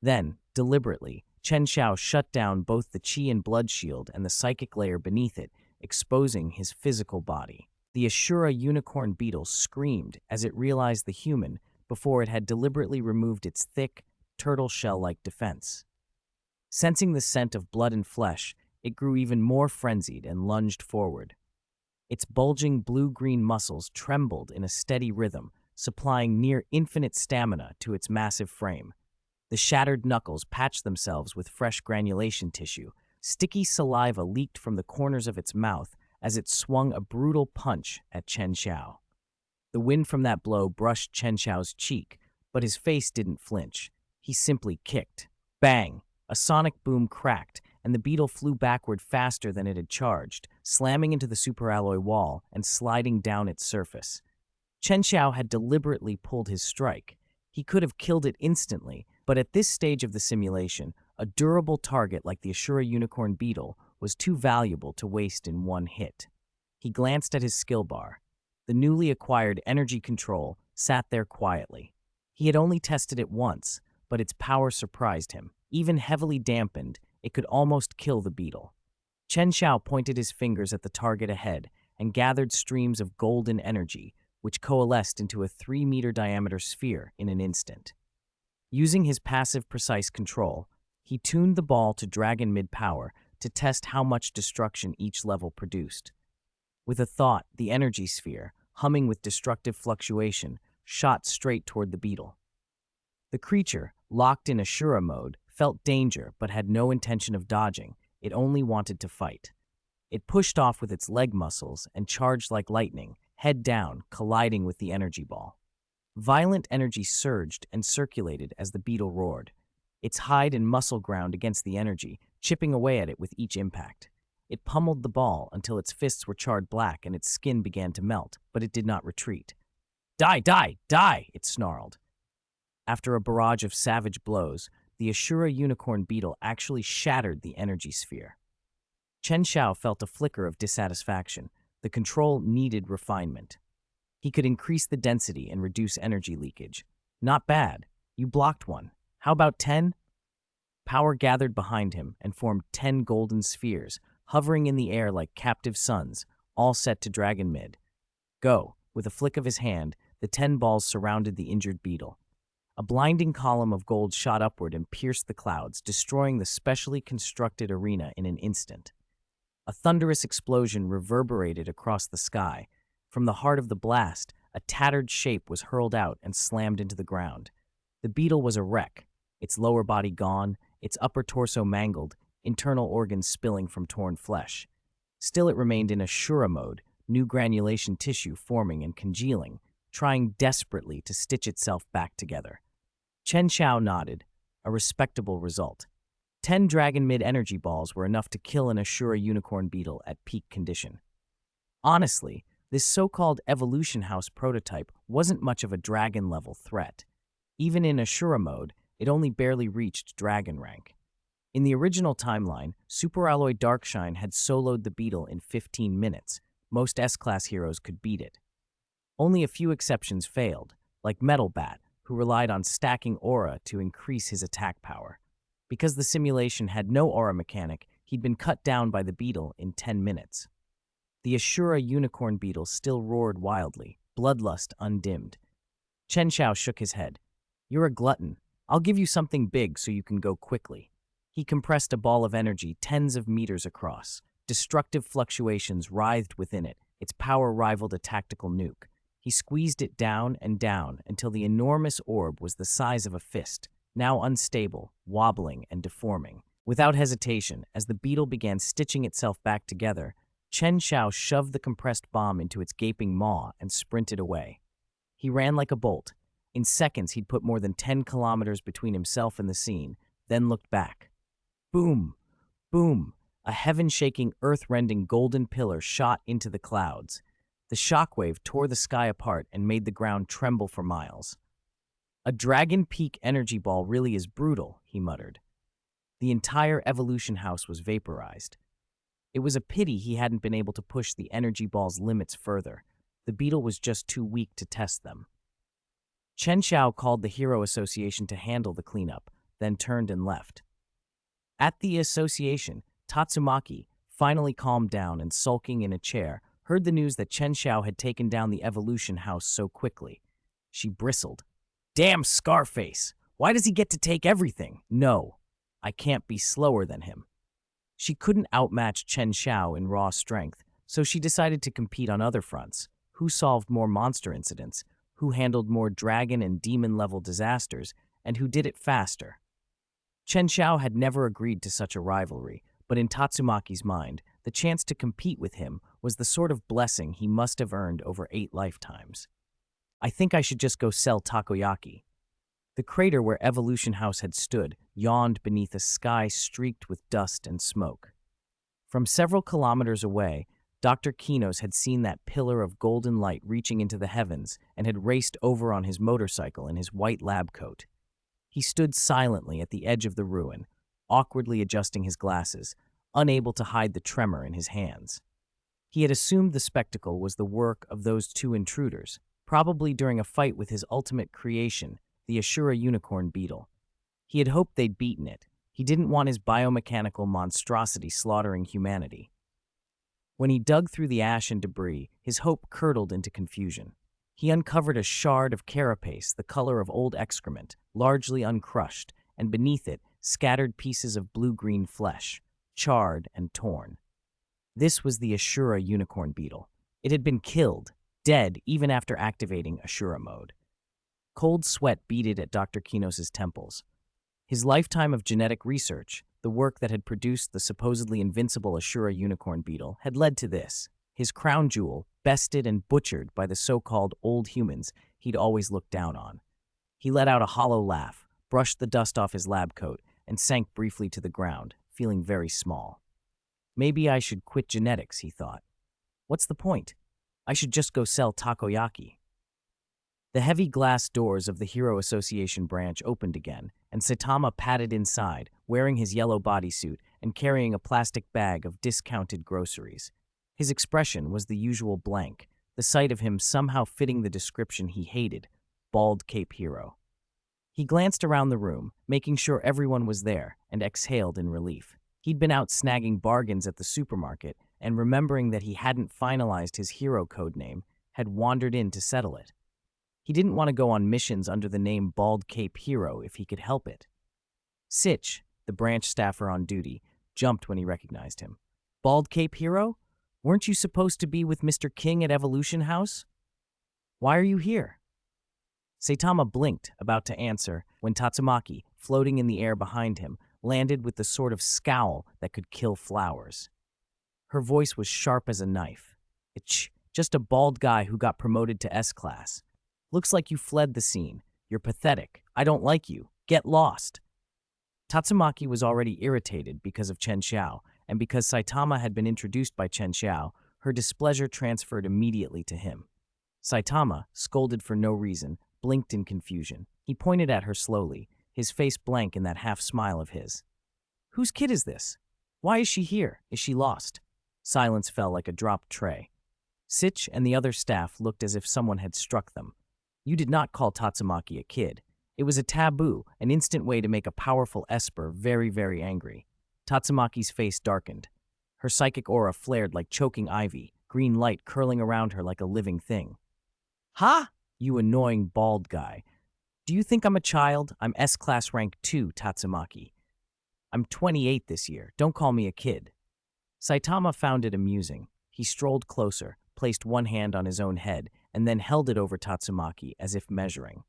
Then, deliberately, Chen Xiao shut down both the qi and blood shield and the psychic layer beneath it, exposing his physical body. The Ashura unicorn beetle screamed as it realized the human before it had deliberately removed its thick, turtle shell-like defense. Sensing the scent of blood and flesh, it grew even more frenzied and lunged forward. Its bulging blue-green muscles trembled in a steady rhythm, supplying near-infinite stamina to its massive frame. The shattered knuckles patched themselves with fresh granulation tissue. Sticky saliva leaked from the corners of its mouth as it swung a brutal punch at Chen Xiao. The wind from that blow brushed Chen Xiao's cheek, but his face didn't flinch. He simply kicked. Bang! A sonic boom cracked, and the beetle flew backward faster than it had charged, slamming into the superalloy wall and sliding down its surface. Chen Xiao had deliberately pulled his strike. He could have killed it instantly, but at this stage of the simulation, a durable target like the Ashura unicorn beetle was too valuable to waste in one hit. He glanced at his skill bar. The newly acquired energy control sat there quietly. He had only tested it once, but its power surprised him. Even heavily dampened, it could almost kill the beetle. Chen Xiao pointed his fingers at the target ahead and gathered streams of golden energy, which coalesced into a 3-meter diameter sphere in an instant. Using his passive precise control, he tuned the ball to dragon mid-power to test how much destruction each level produced. With a thought, the energy sphere, humming with destructive fluctuation, shot straight toward the beetle. The creature, locked in Ashura mode, felt danger but had no intention of dodging. It only wanted to fight. It pushed off with its leg muscles and charged like lightning, head down, colliding with the energy ball. Violent energy surged and circulated as the beetle roared. Its hide and muscle ground against the energy, chipping away at it with each impact. It pummeled the ball until its fists were charred black and its skin began to melt, but it did not retreat. Die, die, die, it snarled. After a barrage of savage blows, the Ashura unicorn beetle actually shattered the energy sphere. Chen Xiao felt a flicker of dissatisfaction. The control needed refinement. He could increase the density and reduce energy leakage. Not bad. You blocked one. How about 10? Power gathered behind him and formed 10 golden spheres, hovering in the air like captive suns, all set to dragon mid. Go. With a flick of his hand, the 10 balls surrounded the injured beetle. A blinding column of gold shot upward and pierced the clouds, destroying the specially constructed arena in an instant. A thunderous explosion reverberated across the sky. From the heart of the blast, a tattered shape was hurled out and slammed into the ground. The beetle was a wreck, its lower body gone, its upper torso mangled, internal organs spilling from torn flesh. Still, it remained in Ashura mode, new granulation tissue forming and congealing, trying desperately to stitch itself back together. Chen Xiao nodded, a respectable result. 10 dragon mid-energy balls were enough to kill an Ashura unicorn beetle at peak condition. Honestly, this so-called Evolution House prototype wasn't much of a dragon-level threat. Even in Ashura mode, it only barely reached dragon rank. In the original timeline, Superalloy Darkshine had soloed the beetle in 15 minutes. Most S-Class heroes could beat it. Only a few exceptions failed, like Metal Bat, who relied on stacking aura to increase his attack power. Because the simulation had no aura mechanic, he'd been cut down by the beetle in 10 minutes. The Ashura unicorn beetle still roared wildly, bloodlust undimmed. Chen Xiao shook his head. You're a glutton. I'll give you something big so you can go quickly. He compressed a ball of energy tens of meters across. Destructive fluctuations writhed within it. Its power rivaled a tactical nuke. He squeezed it down and down until the enormous orb was the size of a fist, now unstable, wobbling, and deforming. Without hesitation, as the beetle began stitching itself back together, Chen Xiao shoved the compressed bomb into its gaping maw and sprinted away. He ran like a bolt. In seconds, he'd put more than 10 kilometers between himself and the scene, then looked back. Boom! Boom! A heaven-shaking, earth-rending golden pillar shot into the clouds. The shockwave tore the sky apart and made the ground tremble for miles. A Dragon Peak energy ball really is brutal, he muttered. The entire evolution house was vaporized. It was a pity he hadn't been able to push the energy ball's limits further. The beetle was just too weak to test them. Chen Xiao called the Hero Association to handle the cleanup, then turned and left. At the association, Tatsumaki, finally calmed down and sulking in a chair, heard the news that Chen Xiao had taken down the evolution house so quickly. She bristled. Damn Scarface! Why does he get to take everything? No, I can't be slower than him. She couldn't outmatch Chen Xiao in raw strength, so she decided to compete on other fronts. Who solved more monster incidents, who handled more dragon and demon-level disasters, and who did it faster. Chen Xiao had never agreed to such a rivalry, but in Tatsumaki's mind, the chance to compete with him was the sort of blessing he must have earned over 8 lifetimes. I think I should just go sell takoyaki. The crater where Evolution House had stood yawned beneath a sky streaked with dust and smoke. From several kilometers away, Dr. Kinos had seen that pillar of golden light reaching into the heavens and had raced over on his motorcycle in his white lab coat. He stood silently at the edge of the ruin, awkwardly adjusting his glasses, unable to hide the tremor in his hands. He had assumed the spectacle was the work of those 2 intruders, probably during a fight with his ultimate creation, the Ashura unicorn beetle. He had hoped they'd beaten it. He didn't want his biomechanical monstrosity slaughtering humanity. When he dug through the ash and debris, his hope curdled into confusion. He uncovered a shard of carapace the color of old excrement, largely uncrushed, and beneath it, scattered pieces of blue-green flesh, charred and torn. This was the Ashura unicorn beetle. It had been killed, dead even after activating Ashura mode. Cold sweat beaded at Dr. Kinos' temples. His lifetime of genetic research, the work that had produced the supposedly invincible Ashura unicorn beetle, had led to this. His crown jewel, bested and butchered by the so-called old humans he'd always looked down on. He let out a hollow laugh, brushed the dust off his lab coat, and sank briefly to the ground, feeling very small. Maybe I should quit genetics, he thought. What's the point? I should just go sell takoyaki. The heavy glass doors of the Hero Association branch opened again, and Saitama padded inside, wearing his yellow bodysuit and carrying a plastic bag of discounted groceries. His expression was the usual blank, the sight of him somehow fitting the description he hated, bald Cape Hero. He glanced around the room, making sure everyone was there, and exhaled in relief. He'd been out snagging bargains at the supermarket, and remembering that he hadn't finalized his hero code name, had wandered in to settle it. He didn't want to go on missions under the name Bald Cape Hero if he could help it. Sitch, the branch staffer on duty, jumped when he recognized him. Bald Cape Hero? Weren't you supposed to be with Mr. King at Evolution House? Why are you here? Saitama blinked, about to answer, when Tatsumaki, floating in the air behind him, landed with the sort of scowl that could kill flowers. Her voice was sharp as a knife. It's just a bald guy who got promoted to S-class. Looks like you fled the scene. You're pathetic. I don't like you. Get lost. Tatsumaki was already irritated because of Chen Xiao, and because Saitama had been introduced by Chen Xiao, her displeasure transferred immediately to him. Saitama, scolded for no reason, blinked in confusion. He pointed at her slowly, his face blank in that half-smile of his. Whose kid is this? Why is she here? Is she lost? Silence fell like a dropped tray. Sitch and the other staff looked as if someone had struck them. You did not call Tatsumaki a kid. It was a taboo, an instant way to make a powerful Esper very, very angry. Tatsumaki's face darkened. Her psychic aura flared like choking ivy, green light curling around her like a living thing. Ha! You annoying bald guy. Do you think I'm a child? I'm S-class rank 2, Tatsumaki. I'm 28 this year. Don't call me a kid. Saitama found it amusing. He strolled closer, placed one hand on his own head, and then held it over Tatsumaki as if measuring.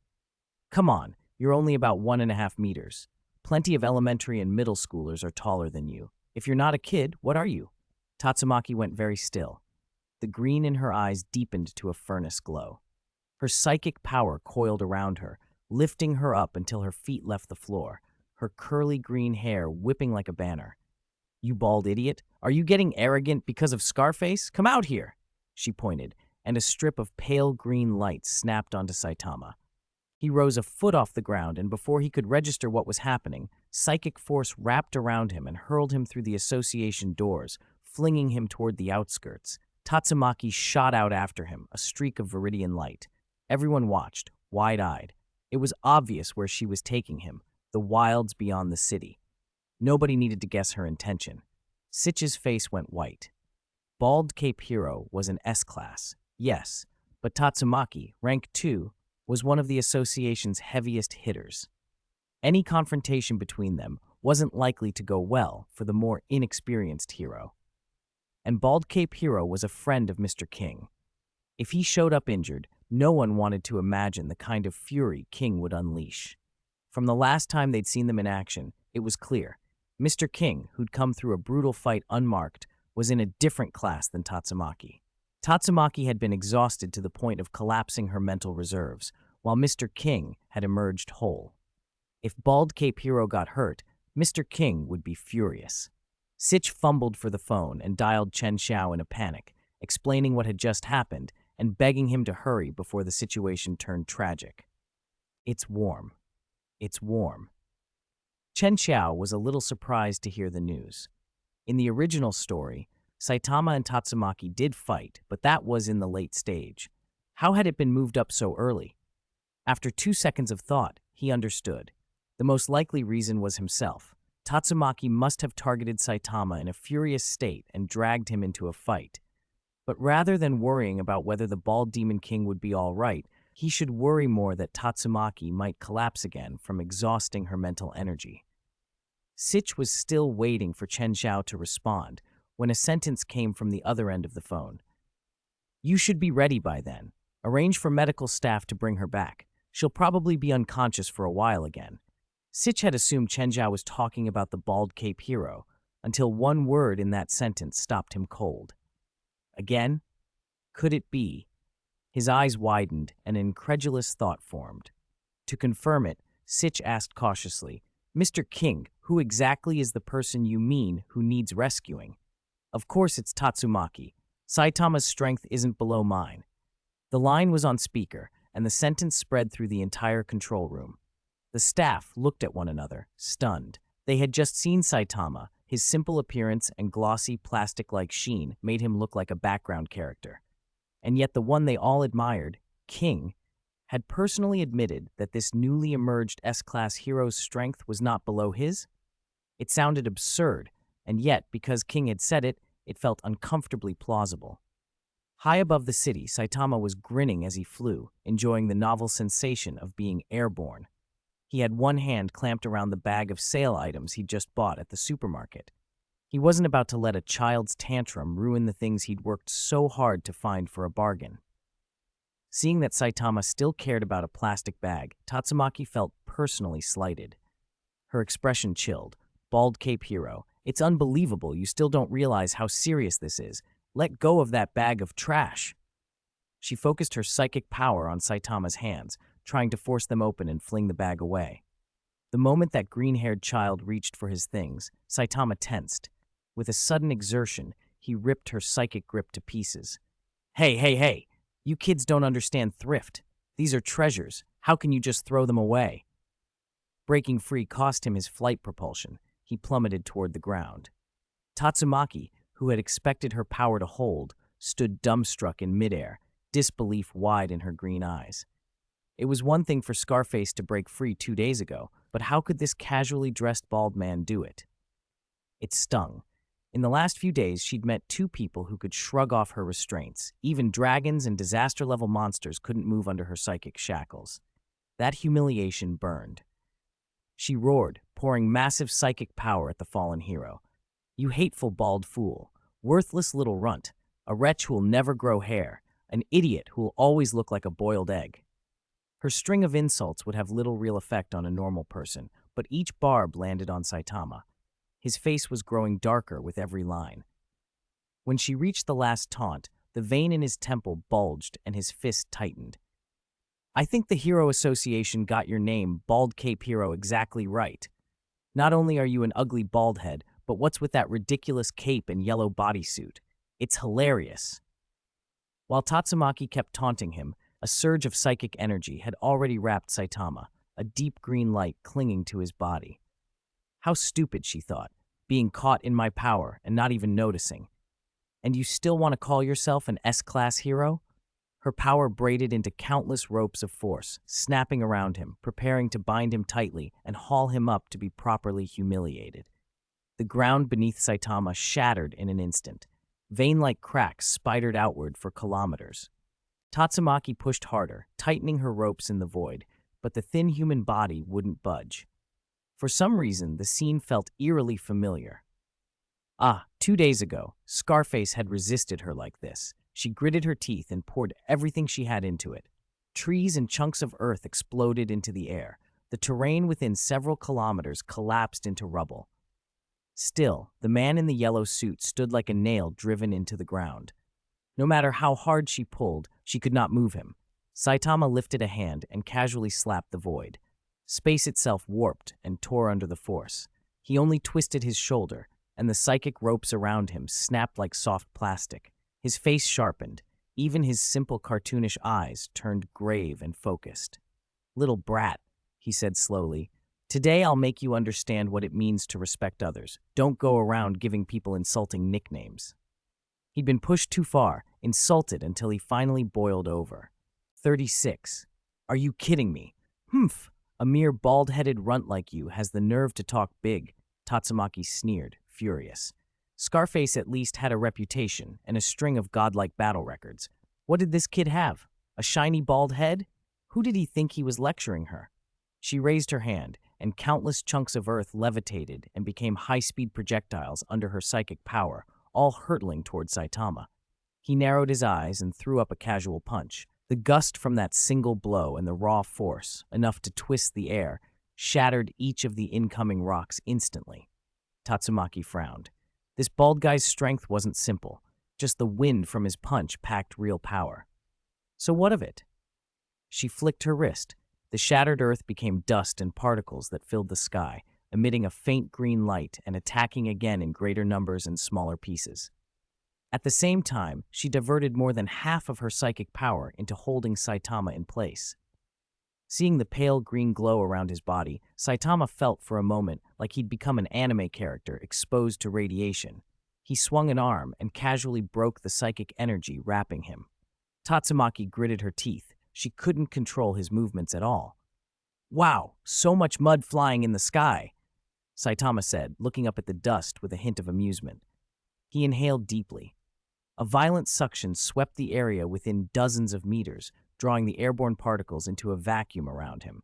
Come on, you're only about 1.5 meters. Plenty of elementary and middle schoolers are taller than you. If you're not a kid, what are you? Tatsumaki went very still. The green in her eyes deepened to a furnace glow. Her psychic power coiled around her, lifting her up until her feet left the floor, her curly green hair whipping like a banner. You bald idiot, are you getting arrogant because of Scarface? Come out here, she pointed, and a strip of pale green light snapped onto Saitama. He rose a foot off the ground, and before he could register what was happening, psychic force wrapped around him and hurled him through the association doors, flinging him toward the outskirts. Tatsumaki shot out after him, a streak of viridian light. Everyone watched, wide-eyed. It was obvious where she was taking him, the wilds beyond the city. Nobody needed to guess her intention. Sitch's face went white. Bald Cape Hero was an S-class, yes, but Tatsumaki, rank 2, was one of the association's heaviest hitters. Any confrontation between them wasn't likely to go well for the more inexperienced hero. And Bald Cape Hero was a friend of Mr. King. If he showed up injured, no one wanted to imagine the kind of fury King would unleash. From the last time they'd seen them in action, it was clear. Mr. King, who'd come through a brutal fight unmarked, was in a different class than Tatsumaki. Tatsumaki had been exhausted to the point of collapsing her mental reserves, while Mr. King had emerged whole. If Bald Cape Hero got hurt, Mr. King would be furious. Sitch fumbled for the phone and dialed Chen Xiao in a panic, explaining what had just happened and begging him to hurry before the situation turned tragic. "It's warm. It's warm." Chen Xiao was a little surprised to hear the news. In the original story, Saitama and Tatsumaki did fight, but that was in the late stage. How had it been moved up so early? After 2 seconds of thought, he understood. The most likely reason was himself. Tatsumaki must have targeted Saitama in a furious state and dragged him into a fight. But rather than worrying about whether the Bald Demon King would be all right, he should worry more that Tatsumaki might collapse again from exhausting her mental energy. Sitch was still waiting for Chen Xiao to respond when a sentence came from the other end of the phone. "You should be ready by then. Arrange for medical staff to bring her back. She'll probably be unconscious for a while again." Sitch had assumed Chen Xiao was talking about the Bald Cape Hero, until one word in that sentence stopped him cold. Again? Could it be? His eyes widened, and an incredulous thought formed. To confirm it, Sitch asked cautiously, "Mr. King, who exactly is the person you mean who needs rescuing?" "Of course it's Tatsumaki. Saitama's strength isn't below mine." The line was on speaker, and the sentence spread through the entire control room. The staff looked at one another, stunned. They had just seen Saitama. His simple appearance and glossy, plastic-like sheen made him look like a background character. And yet the one they all admired, King, had personally admitted that this newly emerged S-class hero's strength was not below his? It sounded absurd, and yet, because King had said it, it felt uncomfortably plausible. High above the city, Saitama was grinning as he flew, enjoying the novel sensation of being airborne. He had one hand clamped around the bag of sale items he'd just bought at the supermarket. He wasn't about to let a child's tantrum ruin the things he'd worked so hard to find for a bargain. Seeing that Saitama still cared about a plastic bag, Tatsumaki felt personally slighted. Her expression chilled. "Bald Cape Hero, it's unbelievable you still don't realize how serious this is. Let go of that bag of trash." She focused her psychic power on Saitama's hands, trying to force them open and fling the bag away. The moment that green-haired child reached for his things, Saitama tensed. With a sudden exertion, he ripped her psychic grip to pieces. Hey, you kids don't understand thrift. These are treasures. How can you just throw them away?" Breaking free cost him his flight propulsion. He plummeted toward the ground. Tatsumaki, who had expected her power to hold, stood dumbstruck in midair, disbelief wide in her green eyes. It was one thing for Scarface to break free 2 days ago, but how could this casually dressed bald man do it? It stung. In the last few days, she'd met 2 people who could shrug off her restraints. Even dragons and disaster-level monsters couldn't move under her psychic shackles. That humiliation burned. She roared, pouring massive psychic power at the fallen hero. "You hateful bald fool, worthless little runt, a wretch who'll never grow hair, an idiot who'll always look like a boiled egg." Her string of insults would have little real effect on a normal person, but each barb landed on Saitama. His face was growing darker with every line. When she reached the last taunt, the vein in his temple bulged and his fist tightened. "I think the Hero Association got your name, Bald Cape Hero, exactly right. Not only are you an ugly bald head, but what's with that ridiculous cape and yellow bodysuit? It's hilarious." While Tatsumaki kept taunting him, a surge of psychic energy had already wrapped Saitama, a deep green light clinging to his body. How stupid, she thought, being caught in my power and not even noticing. And you still want to call yourself an S-class hero? Her power braided into countless ropes of force, snapping around him, preparing to bind him tightly and haul him up to be properly humiliated. The ground beneath Saitama shattered in an instant. Vein-like cracks spidered outward for kilometers. Tatsumaki pushed harder, tightening her ropes in the void, but the thin human body wouldn't budge. For some reason, the scene felt eerily familiar. 2 days ago, Scarface had resisted her like this. She gritted her teeth and poured everything she had into it. Trees and chunks of earth exploded into the air. The terrain within several kilometers collapsed into rubble. Still, the man in the yellow suit stood like a nail driven into the ground. No matter how hard she pulled, she could not move him. Saitama lifted a hand and casually slapped the void. Space itself warped and tore under the force. He only twisted his shoulder, and the psychic ropes around him snapped like soft plastic. His face sharpened. Even his simple cartoonish eyes turned grave and focused. "Little brat," he said slowly, "today I'll make you understand what it means to respect others. Don't go around giving people insulting nicknames." He'd been pushed too far, insulted until he finally boiled over. 36. Are you kidding me? Humph, a mere bald-headed runt like you has the nerve to talk big, Tatsumaki sneered, furious. Scarface at least had a reputation and a string of godlike battle records. What did this kid have? A shiny bald head? Who did he think he was lecturing her? She raised her hand, and countless chunks of earth levitated and became high-speed projectiles under her psychic power, all hurtling toward Saitama. He narrowed his eyes and threw up a casual punch. The gust from that single blow and the raw force, enough to twist the air, shattered each of the incoming rocks instantly. Tatsumaki frowned. This bald guy's strength wasn't simple. Just the wind from his punch packed real power. So what of it? She flicked her wrist. The shattered earth became dust and particles that filled the sky, emitting a faint green light and attacking again in greater numbers and smaller pieces. At the same time, she diverted more than half of her psychic power into holding Saitama in place. Seeing the pale green glow around his body, Saitama felt for a moment like he'd become an anime character exposed to radiation. He swung an arm and casually broke the psychic energy wrapping him. Tatsumaki gritted her teeth. She couldn't control his movements at all. "Wow, so much mud flying in the sky," Saitama said, looking up at the dust with a hint of amusement. He inhaled deeply. A violent suction swept the area within dozens of meters, drawing the airborne particles into a vacuum around him.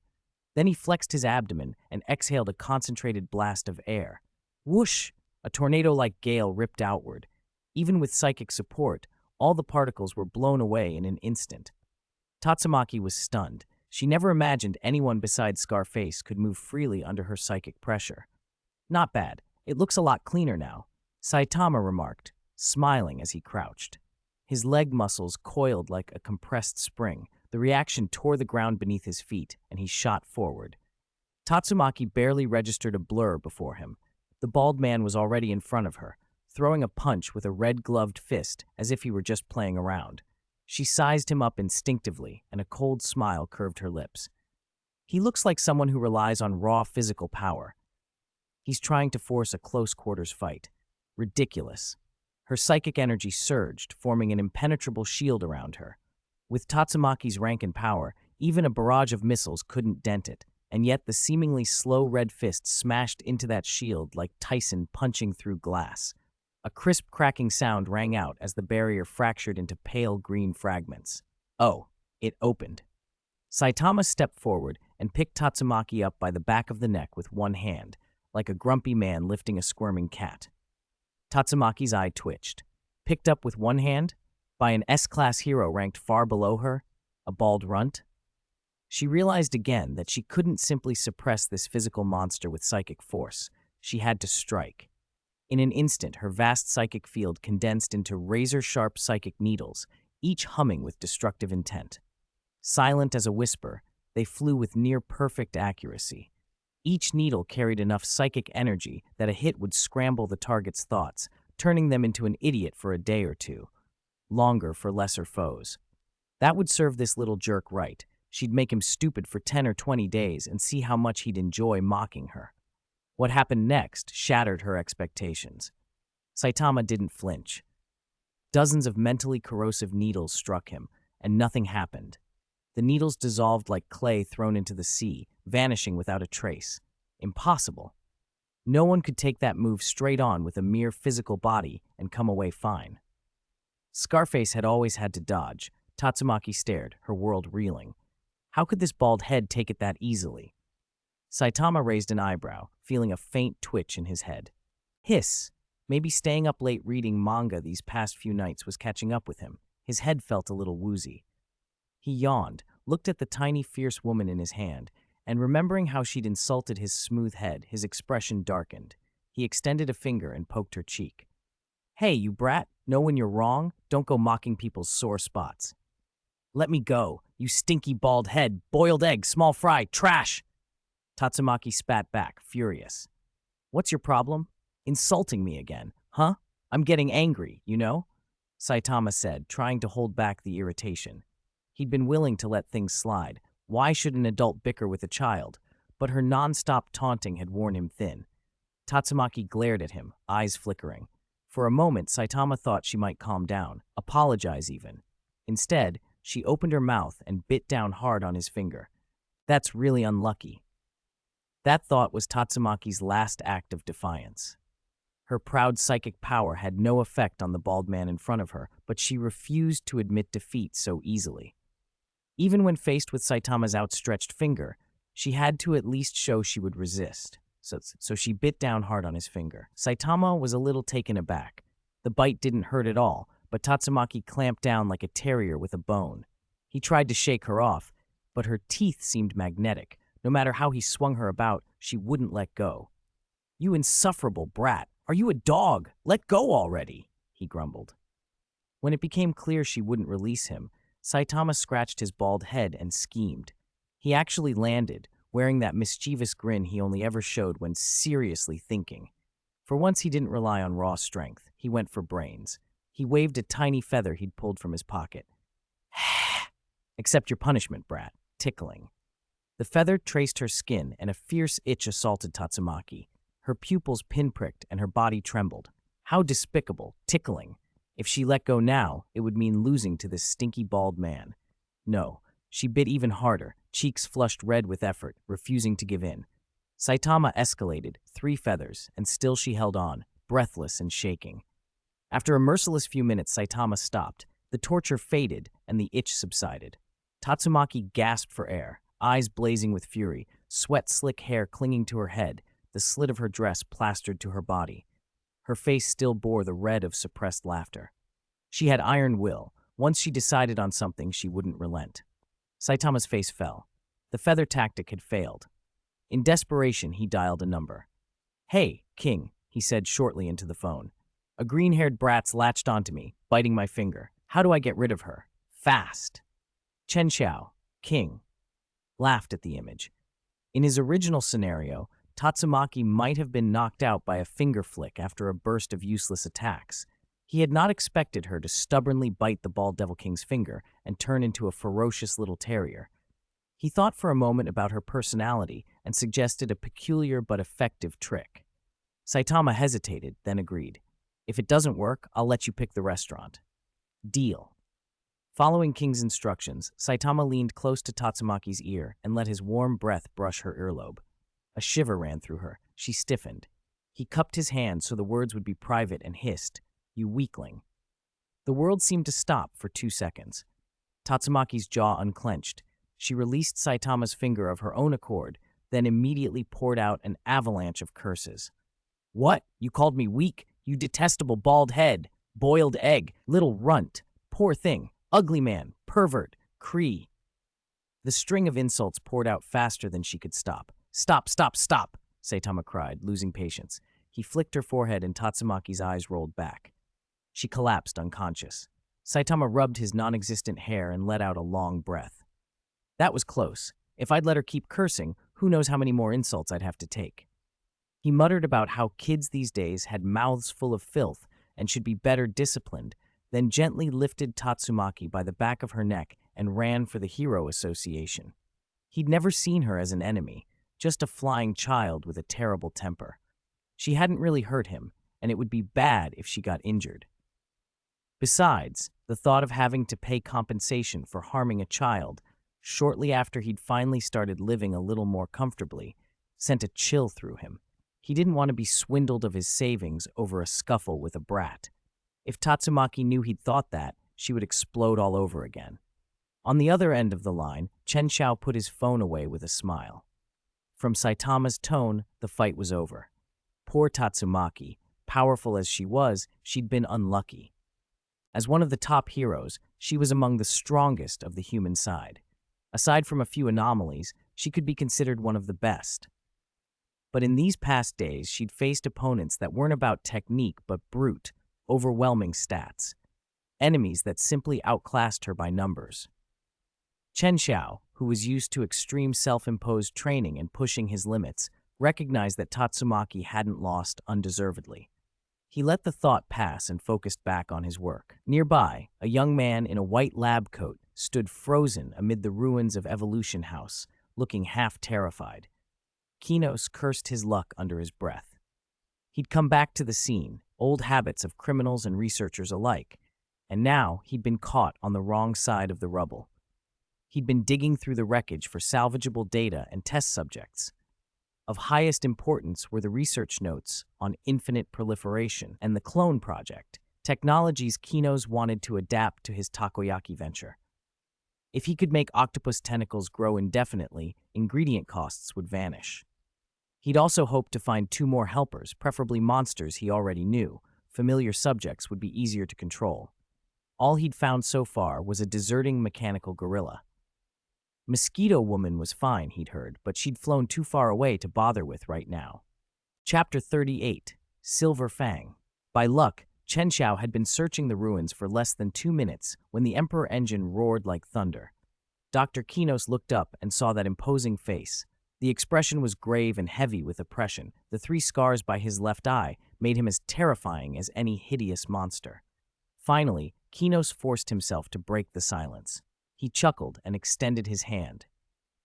Then he flexed his abdomen and exhaled a concentrated blast of air. Whoosh! A tornado-like gale ripped outward. Even with psychic support, all the particles were blown away in an instant. Tatsumaki was stunned. She never imagined anyone besides Scarface could move freely under her psychic pressure. "Not bad. It looks a lot cleaner now," Saitama remarked, smiling as he crouched. His leg muscles coiled like a compressed spring. The reaction tore the ground beneath his feet, and he shot forward. Tatsumaki barely registered a blur before him. The bald man was already in front of her, throwing a punch with a red-gloved fist as if he were just playing around. She sized him up instinctively, and a cold smile curved her lips. He looks like someone who relies on raw physical power. He's trying to force a close-quarters fight. Ridiculous. Her psychic energy surged, forming an impenetrable shield around her. With Tatsumaki's rank and power, even a barrage of missiles couldn't dent it, and yet the seemingly slow red fist smashed into that shield like Tyson punching through glass. A crisp cracking sound rang out as the barrier fractured into pale green fragments. Oh, it opened. Saitama stepped forward and picked Tatsumaki up by the back of the neck with one hand, like a grumpy man lifting a squirming cat. Tatsumaki's eye twitched. Picked up with one hand? By an S-class hero ranked far below her? A bald runt? She realized again that she couldn't simply suppress this physical monster with psychic force. She had to strike. In an instant, her vast psychic field condensed into razor-sharp psychic needles, each humming with destructive intent. Silent as a whisper, they flew with near-perfect accuracy. Each needle carried enough psychic energy that a hit would scramble the target's thoughts, turning them into an idiot for a day or two. Longer for lesser foes. That would serve this little jerk right. She'd make him stupid for 10 or 20 days and see how much he'd enjoy mocking her. What happened next shattered her expectations. Saitama didn't flinch. Dozens of mentally corrosive needles struck him, and nothing happened. The needles dissolved like clay thrown into the sea, vanishing without a trace. Impossible. No one could take that move straight on with a mere physical body and come away fine. Scarface had always had to dodge. Tatsumaki stared, her world reeling. How could this bald head take it that easily? Saitama raised an eyebrow, feeling a faint twitch in his head. Hiss! Maybe staying up late reading manga these past few nights was catching up with him. His head felt a little woozy. He yawned, looked at the tiny, fierce woman in his hand, and remembering how she'd insulted his smooth head, his expression darkened. He extended a finger and poked her cheek. Hey, you brat, know when you're wrong? Don't go mocking people's sore spots. Let me go, you stinky bald head, boiled egg, small fry, trash! Tatsumaki spat back, furious. What's your problem? Insulting me again, huh? I'm getting angry, you know? Saitama said, trying to hold back the irritation. He'd been willing to let things slide. Why should an adult bicker with a child? But her non-stop taunting had worn him thin. Tatsumaki glared at him, eyes flickering. For a moment, Saitama thought she might calm down, apologize even. Instead, she opened her mouth and bit down hard on his finger. That's really unlucky. That thought was Tatsumaki's last act of defiance. Her proud psychic power had no effect on the bald man in front of her, but she refused to admit defeat so easily. Even when faced with Saitama's outstretched finger, she had to at least show she would resist. So she bit down hard on his finger. Saitama was a little taken aback. The bite didn't hurt at all, but Tatsumaki clamped down like a terrier with a bone. He tried to shake her off, but her teeth seemed magnetic. No matter how he swung her about, she wouldn't let go. You insufferable brat! Are you a dog? Let go already, he grumbled. When it became clear she wouldn't release him, Saitama scratched his bald head and schemed. He actually landed, wearing that mischievous grin he only ever showed when seriously thinking. For once he didn't rely on raw strength, he went for brains. He waved a tiny feather he'd pulled from his pocket. Accept your punishment, brat. Tickling. The feather traced her skin, and a fierce itch assaulted Tatsumaki. Her pupils pinpricked and her body trembled. How despicable, tickling. If she let go now, it would mean losing to this stinky bald man. No, she bit even harder, cheeks flushed red with effort, refusing to give in. Saitama escalated, 3 feathers, and still she held on, breathless and shaking. After a merciless few minutes, Saitama stopped. The torture faded, and the itch subsided. Tatsumaki gasped for air, eyes blazing with fury, sweat-slick hair clinging to her head, the slit of her dress plastered to her body. Her face still bore the red of suppressed laughter. She had iron will. Once she decided on something, she wouldn't relent. Saitama's face fell. The feather tactic had failed. In desperation, he dialed a number. Hey, King, he said shortly into the phone. A green-haired brat's latched onto me, biting my finger. How do I get rid of her? Fast. Chen Xiao, King, laughed at the image. In his original scenario, Tatsumaki might have been knocked out by a finger flick after a burst of useless attacks. He had not expected her to stubbornly bite the Bald Devil King's finger and turn into a ferocious little terrier. He thought for a moment about her personality and suggested a peculiar but effective trick. Saitama hesitated, then agreed. If it doesn't work, I'll let you pick the restaurant. Deal. Following King's instructions, Saitama leaned close to Tatsumaki's ear and let his warm breath brush her earlobe. A shiver ran through her. She stiffened. He cupped his hand so the words would be private and hissed, "You weakling." The world seemed to stop for 2 seconds. Tatsumaki's jaw unclenched. She released Saitama's finger of her own accord, then immediately poured out an avalanche of curses. What? You called me weak? You detestable bald head, boiled egg, little runt, poor thing, ugly man, pervert, Cree. The string of insults poured out faster than she could stop. Stop, stop, stop, Saitama cried, losing patience. He flicked her forehead and Tatsumaki's eyes rolled back. She collapsed unconscious. Saitama rubbed his non-existent hair and let out a long breath. That was close. If I'd let her keep cursing, who knows how many more insults I'd have to take. He muttered about how kids these days had mouths full of filth and should be better disciplined, then gently lifted Tatsumaki by the back of her neck and ran for the Hero Association. He'd never seen her as an enemy, just a flying child with a terrible temper. She hadn't really hurt him, and it would be bad if she got injured. Besides, the thought of having to pay compensation for harming a child shortly after he'd finally started living a little more comfortably sent a chill through him. He didn't want to be swindled of his savings over a scuffle with a brat. If Tatsumaki knew he'd thought that, she would explode all over again. On the other end of the line, Chen Xiao put his phone away with a smile. From Saitama's tone, the fight was over. Poor Tatsumaki, powerful as she was, she'd been unlucky. As one of the top heroes, she was among the strongest of the human side. Aside from a few anomalies, she could be considered one of the best. But in these past days, she'd faced opponents that weren't about technique but brute, overwhelming stats. Enemies that simply outclassed her by numbers. Chen Xiao, who was used to extreme self-imposed training and pushing his limits, recognized that Tatsumaki hadn't lost undeservedly. He let the thought pass and focused back on his work. Nearby, a young man in a white lab coat stood frozen amid the ruins of Evolution House, looking half terrified. Kinos cursed his luck under his breath. He'd come back to the scene, old habits of criminals and researchers alike, and now he'd been caught on the wrong side of the rubble. He'd been digging through the wreckage for salvageable data and test subjects. Of highest importance were the research notes on infinite proliferation and the clone project, technologies Kinos wanted to adapt to his takoyaki venture. If he could make octopus tentacles grow indefinitely, ingredient costs would vanish. He'd also hoped to find 2 more helpers, preferably monsters he already knew. Familiar subjects would be easier to control. All he'd found so far was a deserting mechanical gorilla. Mosquito Woman was fine, he'd heard, but she'd flown too far away to bother with right now. Chapter 38, Silver Fang. By luck, Chen Xiao had been searching the ruins for less than 2 minutes when the Emperor engine roared like thunder. Dr. Kinos looked up and saw that imposing face. The expression was grave and heavy with oppression. The 3 scars by his left eye made him as terrifying as any hideous monster. Finally, Kinos forced himself to break the silence. He chuckled and extended his hand.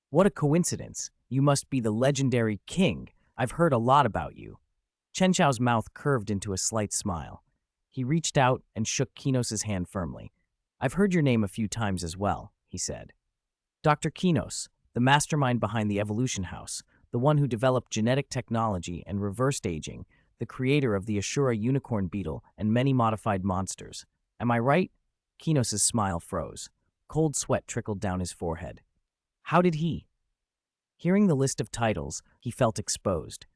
"What a coincidence. You must be the legendary king. I've heard a lot about you." Chen Xiao's mouth curved into a slight smile. He reached out and shook Kinos' hand firmly. "I've heard your name a few times as well," he said. "Dr. Kinos, the mastermind behind the Evolution House, the one who developed genetic technology and reversed aging, the creator of the Ashura unicorn beetle and many modified monsters. Am I right?" Kinos' smile froze. Cold sweat trickled down his forehead. How did he? Hearing the list of titles, he felt exposed.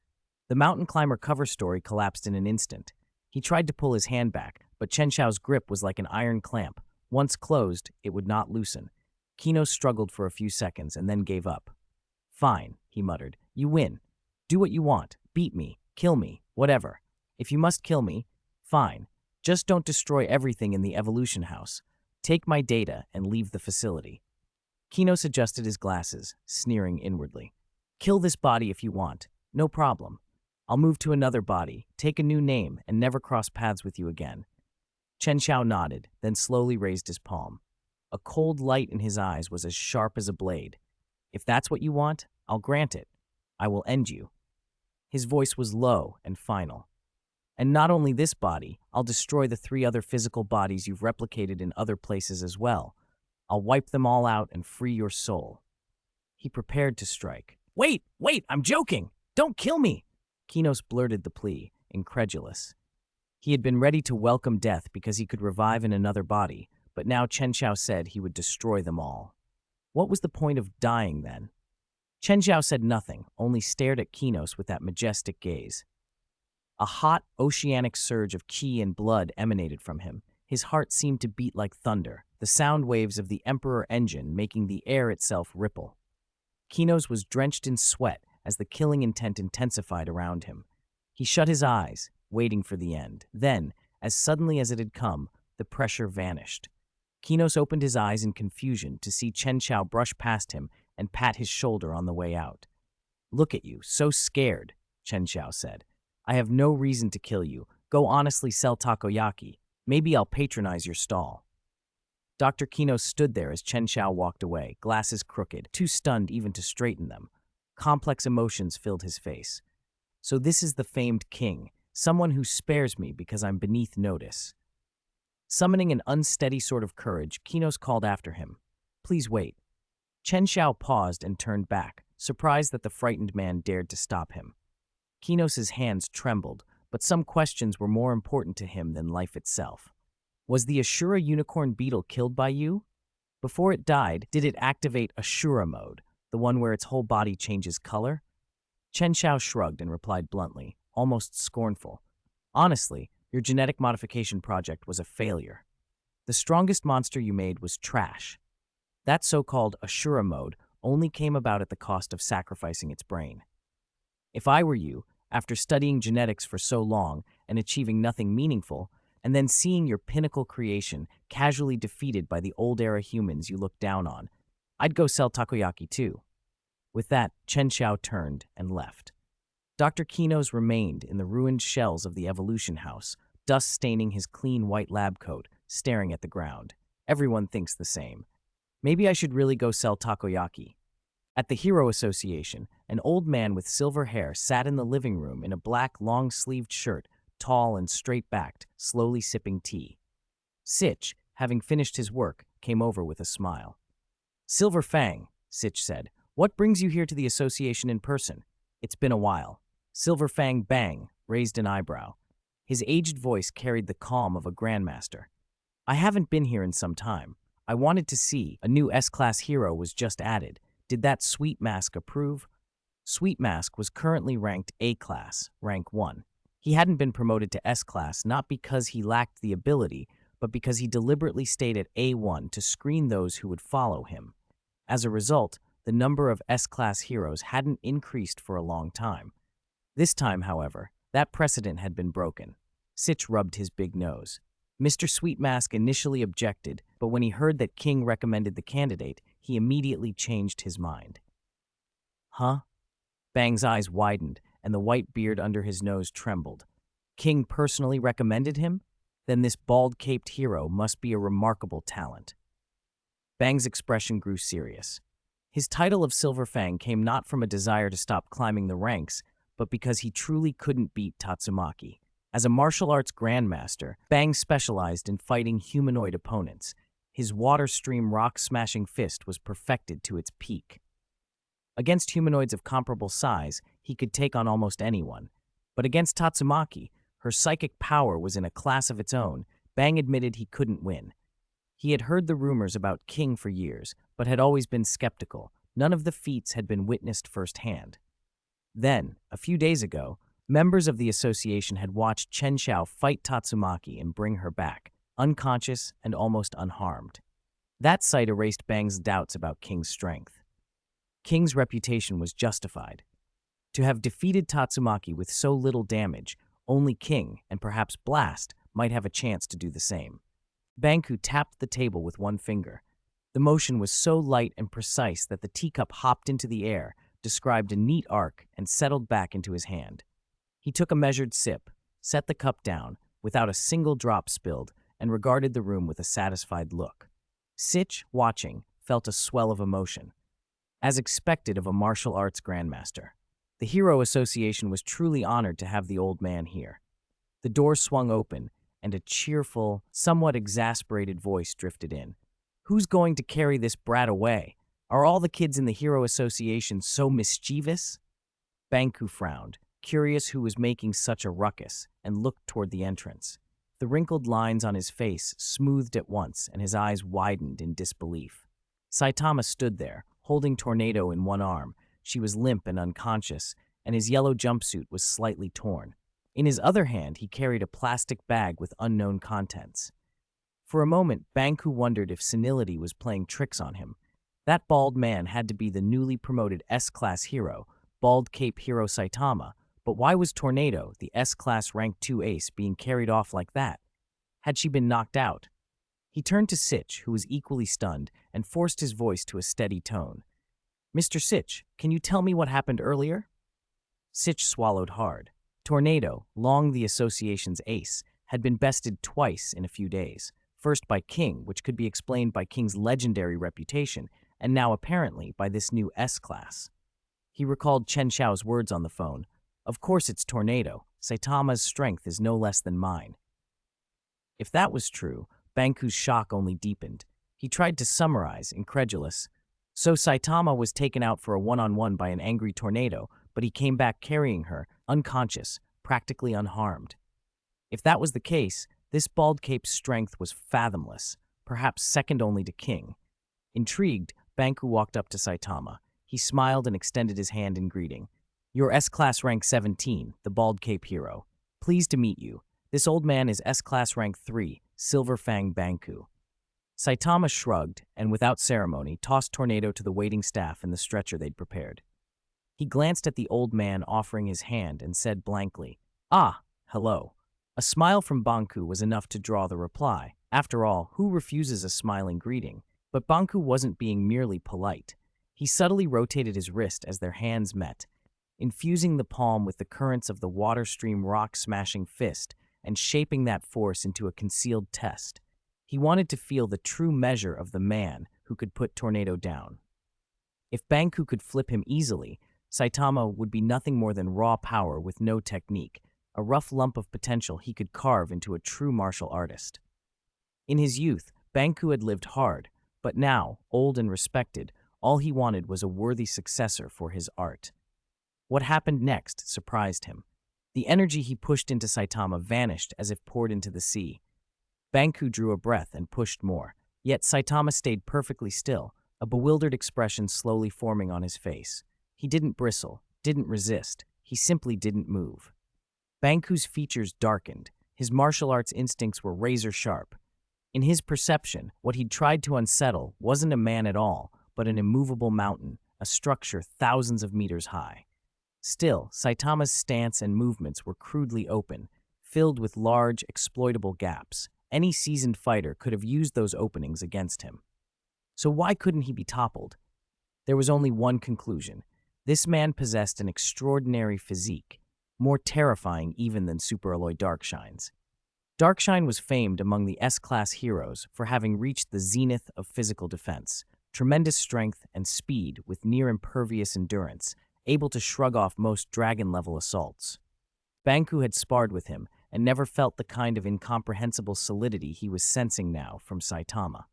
The mountain climber cover story collapsed in an instant. He tried to pull his hand back, but Chen Xiao's grip was like an iron clamp. Once closed, it would not loosen. Kinos struggled for a few seconds and then gave up. "Fine," he muttered. "You win. Do what you want. Beat me. Kill me. Whatever. If you must kill me, fine. Just don't destroy everything in the Evolution House. Take my data and leave the facility." Kinos adjusted his glasses, sneering inwardly. "Kill this body if you want. No problem. I'll move to another body, take a new name, and never cross paths with you again." Chen Xiao nodded, then slowly raised his palm. A cold light in his eyes was as sharp as a blade. "If that's what you want, I'll grant it. I will end you." His voice was low and final. "And not only this body, I'll destroy the 3 other physical bodies you've replicated in other places as well. I'll wipe them all out and free your soul." He prepared to strike. Wait, I'm joking! Don't kill me!" Kinos blurted the plea, incredulous. He had been ready to welcome death because he could revive in another body, but now Chen Xiao said he would destroy them all. What was the point of dying then? Chen Xiao said nothing, only stared at Kinos with that majestic gaze. A hot, oceanic surge of qi and blood emanated from him. His heart seemed to beat like thunder, the sound waves of the Emperor engine making the air itself ripple. Kinos was drenched in sweat as the killing intent intensified around him. He shut his eyes, waiting for the end. Then, as suddenly as it had come, the pressure vanished. Kinos opened his eyes in confusion to see Chen Xiao brush past him and pat his shoulder on the way out. "Look at you, so scared," Chen Xiao said. "I have no reason to kill you. Go honestly sell takoyaki. Maybe I'll patronize your stall." Dr. Kinos stood there as Chen Xiao walked away, glasses crooked, too stunned even to straighten them. Complex emotions filled his face. So this is the famed king, someone who spares me because I'm beneath notice. Summoning an unsteady sort of courage, Kinos called after him. Please wait. Chen Xiao paused and turned back, surprised that the frightened man dared to stop him. Kinos's hands trembled, but some questions were more important to him than life itself. Was the Ashura unicorn beetle killed by you? Before it died, did it activate Ashura mode, the one where its whole body changes color? Chen Xiao shrugged and replied bluntly, almost scornful. Honestly, your genetic modification project was a failure. The strongest monster you made was trash. That so-called Ashura mode only came about at the cost of sacrificing its brain. If I were you, after studying genetics for so long and achieving nothing meaningful, and then seeing your pinnacle creation casually defeated by the old-era humans you look down on, I'd go sell takoyaki too. With that, Chen Xiao turned and left. Dr. Kinos remained in the ruined shells of the evolution house, dust staining his clean white lab coat, staring at the ground. Everyone thinks the same. Maybe I should really go sell takoyaki. At the Hero Association, an old man with silver hair sat in the living room in a black long-sleeved shirt, tall and straight-backed, slowly sipping tea. Sitch, having finished his work, came over with a smile. Silver Fang, Sitch said, what brings you here to the association in person? It's been a while. Silver Fang Bang raised an eyebrow. His aged voice carried the calm of a grandmaster. I haven't been here in some time. I wanted to see. A new S-Class hero was just added. Did that Sweet Mask approve? Sweet Mask was currently ranked A-Class, rank 1. He hadn't been promoted to S-Class not because he lacked the ability, but because he deliberately stayed at A1 to screen those who would follow him. As a result, the number of S-Class heroes hadn't increased for a long time. This time, however, that precedent had been broken. Sitch rubbed his big nose. Mr. Sweetmask initially objected, but when he heard that King recommended the candidate, he immediately changed his mind. Huh? Bang's eyes widened, and the white beard under his nose trembled. King personally recommended him? Then this bald-caped hero must be a remarkable talent. Bang's expression grew serious. His title of Silver Fang came not from a desire to stop climbing the ranks, but because he truly couldn't beat Tatsumaki. As a martial arts grandmaster, Bang specialized in fighting humanoid opponents. His water-stream rock-smashing fist was perfected to its peak. Against humanoids of comparable size, he could take on almost anyone. But against Tatsumaki, her psychic power was in a class of its own. Bang admitted he couldn't win. He had heard the rumors about King for years, but had always been skeptical. None of the feats had been witnessed firsthand. Then, a few days ago, members of the association had watched Chen Xiao fight Tatsumaki and bring her back, unconscious and almost unharmed. That sight erased Bang's doubts about King's strength. King's reputation was justified. To have defeated Tatsumaki with so little damage, only King, and perhaps Blast, might have a chance to do the same. Banku tapped the table with one finger. The motion was so light and precise that the teacup hopped into the air, described a neat arc, and settled back into his hand. He took a measured sip, set the cup down, without a single drop spilled, and regarded the room with a satisfied look. Sitch, watching, felt a swell of emotion. As expected of a martial arts grandmaster, the Hero Association was truly honored to have the old man here. The door swung open, and a cheerful, somewhat exasperated voice drifted in. Who's going to carry this brat away? Are all the kids in the Hero Association so mischievous? Banku frowned, curious who was making such a ruckus, and looked toward the entrance. The wrinkled lines on his face smoothed at once, and his eyes widened in disbelief. Saitama stood there, holding Tornado in one arm. She was limp and unconscious, and his yellow jumpsuit was slightly torn. In his other hand, he carried a plastic bag with unknown contents. For a moment, Banku wondered if senility was playing tricks on him. That bald man had to be the newly promoted S-Class hero, Bald Cape Hero Saitama, but why was Tornado, the S-Class Rank 2 ace, being carried off like that? Had she been knocked out? He turned to Sitch, who was equally stunned, and forced his voice to a steady tone. Mr. Sitch, can you tell me what happened earlier? Sitch swallowed hard. Tornado, long the association's ace, had been bested twice in a few days, first by King, which could be explained by King's legendary reputation, and now apparently by this new S-Class. He recalled Chen Xiao's words on the phone. Of course it's tornado. Saitama's strength is no less than mine. If that was true, Banku's shock only deepened. He tried to summarize, incredulous. So Saitama was taken out for a one-on-one by an angry tornado, but he came back carrying her, unconscious, practically unharmed. If that was the case, this bald cape's strength was fathomless, perhaps second only to King. Intrigued, Banku walked up to Saitama. He smiled and extended his hand in greeting. You're S-Class rank 17, the bald cape hero. Pleased to meet you. This old man is S-Class rank 3, Silver Fang Banku. Saitama shrugged and, without ceremony, tossed Tornado to the waiting staff in the stretcher they'd prepared. He glanced at the old man offering his hand and said blankly, "Ah, hello." A smile from Banku was enough to draw the reply. After all, who refuses a smiling greeting? But Banku wasn't being merely polite. He subtly rotated his wrist as their hands met, infusing the palm with the currents of the water stream rock-smashing fist and shaping that force into a concealed test. He wanted to feel the true measure of the man who could put Tornado down. If Banku could flip him easily, Saitama would be nothing more than raw power with no technique, a rough lump of potential he could carve into a true martial artist. In his youth, Banku had lived hard, but now, old and respected, all he wanted was a worthy successor for his art. What happened next surprised him. The energy he pushed into Saitama vanished as if poured into the sea. Banku drew a breath and pushed more, yet Saitama stayed perfectly still, a bewildered expression slowly forming on his face. He didn't bristle, didn't resist, he simply didn't move. Banku's features darkened, his martial arts instincts were razor-sharp. In his perception, what he'd tried to unsettle wasn't a man at all, but an immovable mountain, a structure thousands of meters high. Still, Saitama's stance and movements were crudely open, filled with large, exploitable gaps. Any seasoned fighter could have used those openings against him. So why couldn't he be toppled? There was only one conclusion. This man possessed an extraordinary physique, more terrifying even than Superalloy Darkshine's. Darkshine was famed among the S-Class heroes for having reached the zenith of physical defense, tremendous strength and speed with near-impervious endurance, able to shrug off most dragon-level assaults. Banku had sparred with him and never felt the kind of incomprehensible solidity he was sensing now from Saitama.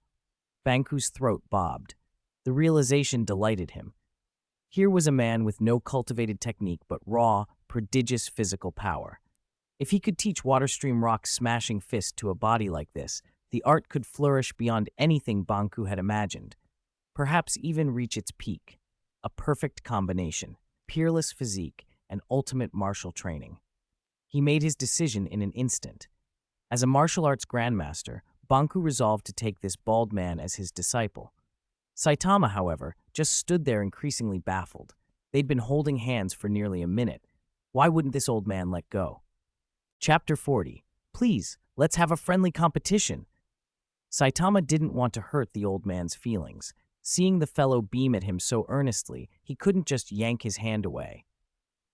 Banku's throat bobbed. The realization delighted him. Here was a man with no cultivated technique but raw, prodigious physical power. If he could teach Waterstream Rock's smashing fist to a body like this, the art could flourish beyond anything Banku had imagined, perhaps even reach its peak. A perfect combination, peerless physique and ultimate martial training. He made his decision in an instant. As a martial arts grandmaster, Banku resolved to take this bald man as his disciple. Saitama, however, just stood there increasingly baffled. They'd been holding hands for nearly a minute. Why wouldn't this old man let go? Chapter 40. Please, let's have a friendly competition. Saitama didn't want to hurt the old man's feelings. Seeing the fellow beam at him so earnestly, he couldn't just yank his hand away.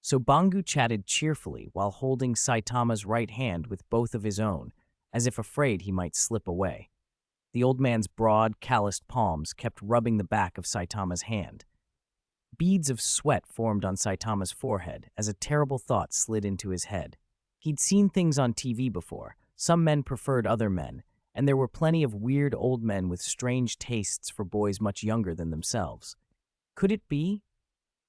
So Bangu chatted cheerfully while holding Saitama's right hand with both of his own, as if afraid he might slip away. The old man's broad, calloused palms kept rubbing the back of Saitama's hand. Beads of sweat formed on Saitama's forehead as a terrible thought slid into his head. He'd seen things on TV before. Some men preferred other men, and there were plenty of weird old men with strange tastes for boys much younger than themselves. Could it be?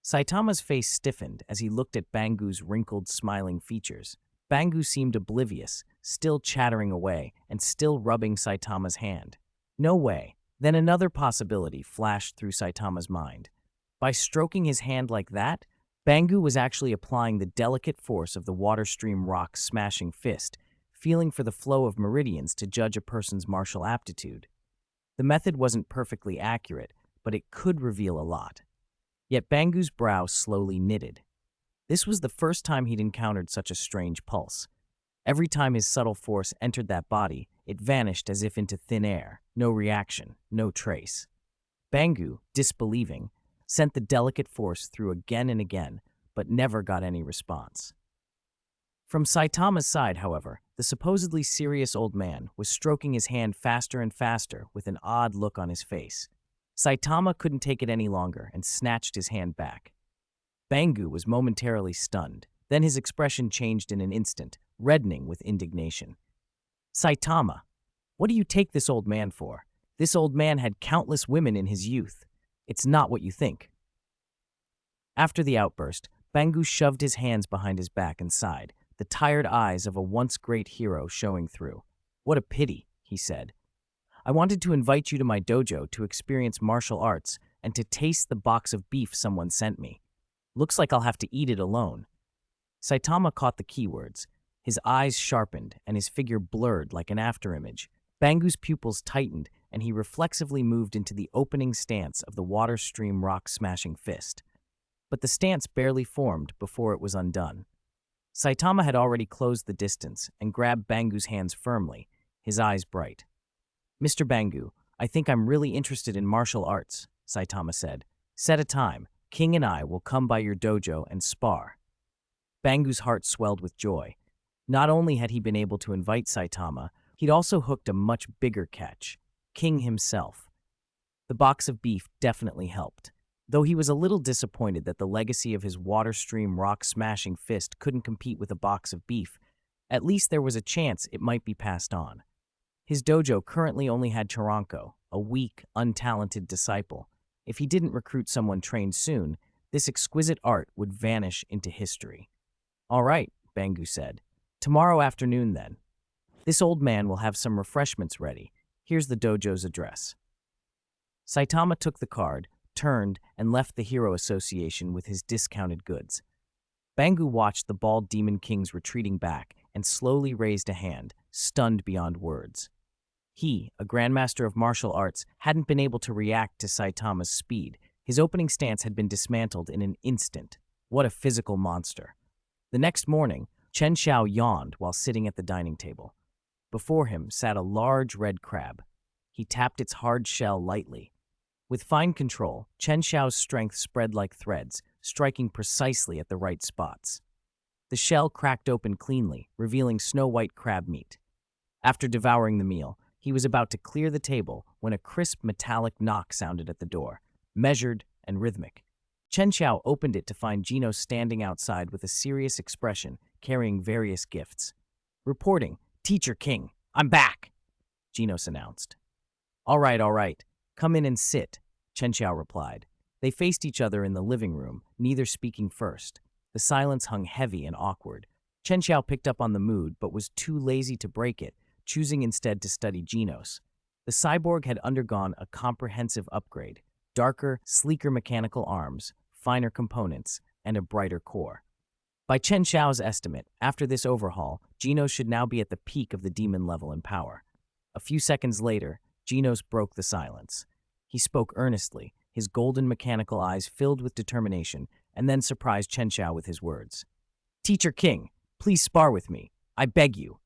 Saitama's face stiffened as he looked at Bangu's wrinkled, smiling features. Bangu seemed oblivious, still chattering away and still rubbing Saitama's hand. No way. Then another possibility flashed through Saitama's mind. By stroking his hand like that, Bangu was actually applying the delicate force of the Waterstream Rock's smashing fist, feeling for the flow of meridians to judge a person's martial aptitude. The method wasn't perfectly accurate, but it could reveal a lot. Yet Bangu's brow slowly knitted. This was the first time he'd encountered such a strange pulse. Every time his subtle force entered that body, it vanished as if into thin air. No reaction, no trace. Bangu, disbelieving, sent the delicate force through again and again, but never got any response. From Saitama's side, however, the supposedly serious old man was stroking his hand faster and faster with an odd look on his face. Saitama couldn't take it any longer and snatched his hand back. Bangu was momentarily stunned. Then his expression changed in an instant, reddening with indignation. Saitama, what do you take this old man for? This old man had countless women in his youth. It's not what you think. After the outburst, Bangu shoved his hands behind his back and sighed, the tired eyes of a once great hero showing through. What a pity, he said. I wanted to invite you to my dojo to experience martial arts and to taste the box of beef someone sent me. Looks like I'll have to eat it alone. Saitama caught the keywords. His eyes sharpened and his figure blurred like an afterimage. Bangu's pupils tightened and he reflexively moved into the opening stance of the water stream rock-smashing fist. But the stance barely formed before it was undone. Saitama had already closed the distance and grabbed Bangu's hands firmly, his eyes bright. Mr. Bangu, I think I'm really interested in martial arts, Saitama said. Set a time. King and I will come by your dojo and spar. Bangu's heart swelled with joy. Not only had he been able to invite Saitama, he'd also hooked a much bigger catch, King himself. The box of beef definitely helped. Though he was a little disappointed that the legacy of his water stream rock-smashing fist couldn't compete with a box of beef, at least there was a chance it might be passed on. His dojo currently only had Charanko, a weak, untalented disciple. If he didn't recruit someone trained soon, this exquisite art would vanish into history. All right, Bangu said. Tomorrow afternoon, then. This old man will have some refreshments ready. Here's the dojo's address. Saitama took the card, turned, and left the Hero Association with his discounted goods. Bangu watched the bald Demon Kings retreating back and slowly raised a hand, stunned beyond words. He, a grandmaster of martial arts, hadn't been able to react to Saitama's speed. His opening stance had been dismantled in an instant. What a physical monster. The next morning, Chen Xiao yawned while sitting at the dining table. Before him sat a large red crab. He tapped its hard shell lightly. With fine control, Chen Xiao's strength spread like threads, striking precisely at the right spots. The shell cracked open cleanly, revealing snow-white crab meat. After devouring the meal, he was about to clear the table when a crisp metallic knock sounded at the door, measured and rhythmic. Chen Xiao opened it to find Gino standing outside with a serious expression, carrying various gifts. Reporting, Teacher King, I'm back, Genos announced. All right, come in and sit, Chen Xiao replied. They faced each other in the living room, neither speaking first. The silence hung heavy and awkward. Chen Xiao picked up on the mood but was too lazy to break it, choosing instead to study Genos. The cyborg had undergone a comprehensive upgrade: darker, sleeker mechanical arms, finer components, and a brighter core. By Chen Xiao's estimate, after this overhaul, Genos should now be at the peak of the demon level in power. A few seconds later, Genos broke the silence. He spoke earnestly, his golden mechanical eyes filled with determination, and then surprised Chen Xiao with his words. Teacher King, please spar with me. I beg you.